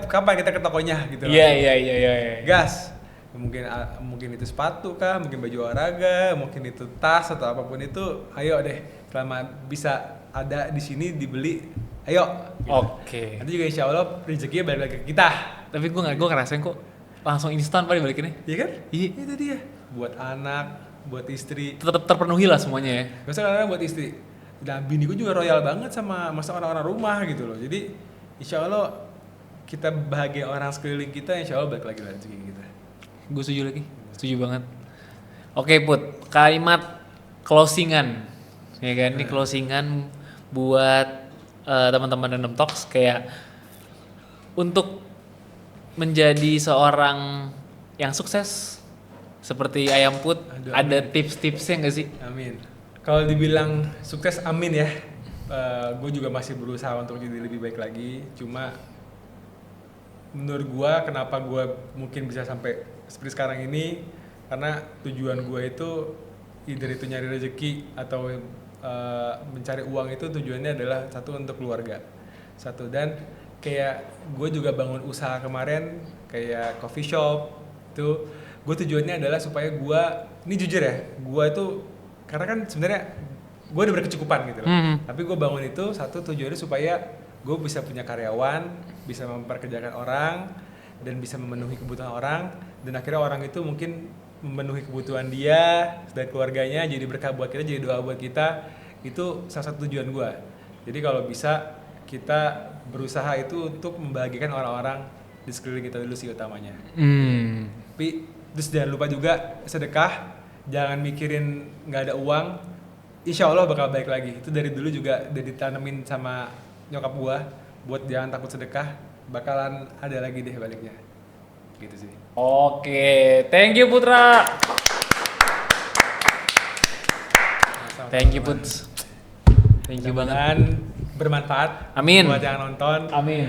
kapan kita ke tokonya gitu. Iya. Gas. Mungkin itu sepatu kah, mungkin baju olahraga, mungkin itu tas atau apapun itu. Ayo deh, selama bisa ada di sini dibeli, ayo. Gitu. Oke. Nanti juga insya Allah rezekinya balik lagi ke kita. Tapi gue ngerasain kok langsung instan Pak dibalikinnya. Iya kan? Iya. Itu dia. Buat anak, buat istri. Tetap terpenuhi lah semuanya ya. Gak usah kadang buat istri. Dan bini gue juga royal banget sama masa orang-orang rumah gitu loh. Jadi insya Allah kita bahagia orang sekeliling kita, insya Allah balik lagi rezeki kita. Gue setuju banget. Oke Put, kalimat closingan, ya kan? Ini closingan buat teman-teman Random Talks kayak untuk menjadi seorang yang sukses seperti Ayam Put. Aduh, ada amin. tips-tipsnya nggak sih? Amin. Kalau dibilang sukses, amin ya. Gue juga masih berusaha untuk jadi lebih baik lagi. Cuma menurut gue, kenapa gue mungkin bisa sampai seperti sekarang ini, karena tujuan gue itu either itu nyari rezeki atau mencari uang, itu tujuannya adalah satu untuk keluarga, satu, dan kayak gue juga bangun usaha kemarin kayak coffee shop itu, gue tujuannya adalah supaya gue, ini jujur ya, gue itu karena kan sebenarnya gue udah berkecukupan gitu loh, tapi gue bangun itu satu tujuannya supaya gue bisa punya karyawan, bisa memperkerjakan orang, dan bisa memenuhi kebutuhan orang, dan akhirnya orang itu mungkin memenuhi kebutuhan dia dan keluarganya, jadi berkah buat kita, jadi doa buat kita. Itu salah satu tujuan gue. Jadi kalau bisa kita berusaha itu untuk membahagiakan orang-orang di sekeliling kita dulu sih utamanya. Tapi terus jangan lupa juga sedekah, jangan mikirin nggak ada uang, insya Allah bakal baik lagi. Itu dari dulu juga udah ditanemin sama nyokap gue, buat jangan takut sedekah, bakalan ada lagi deh baliknya. Gitu sih. Oke, thank you Putra. Thank you Put. Thank you banget. Dan bermanfaat. Amin. Buat yang nonton. Amin.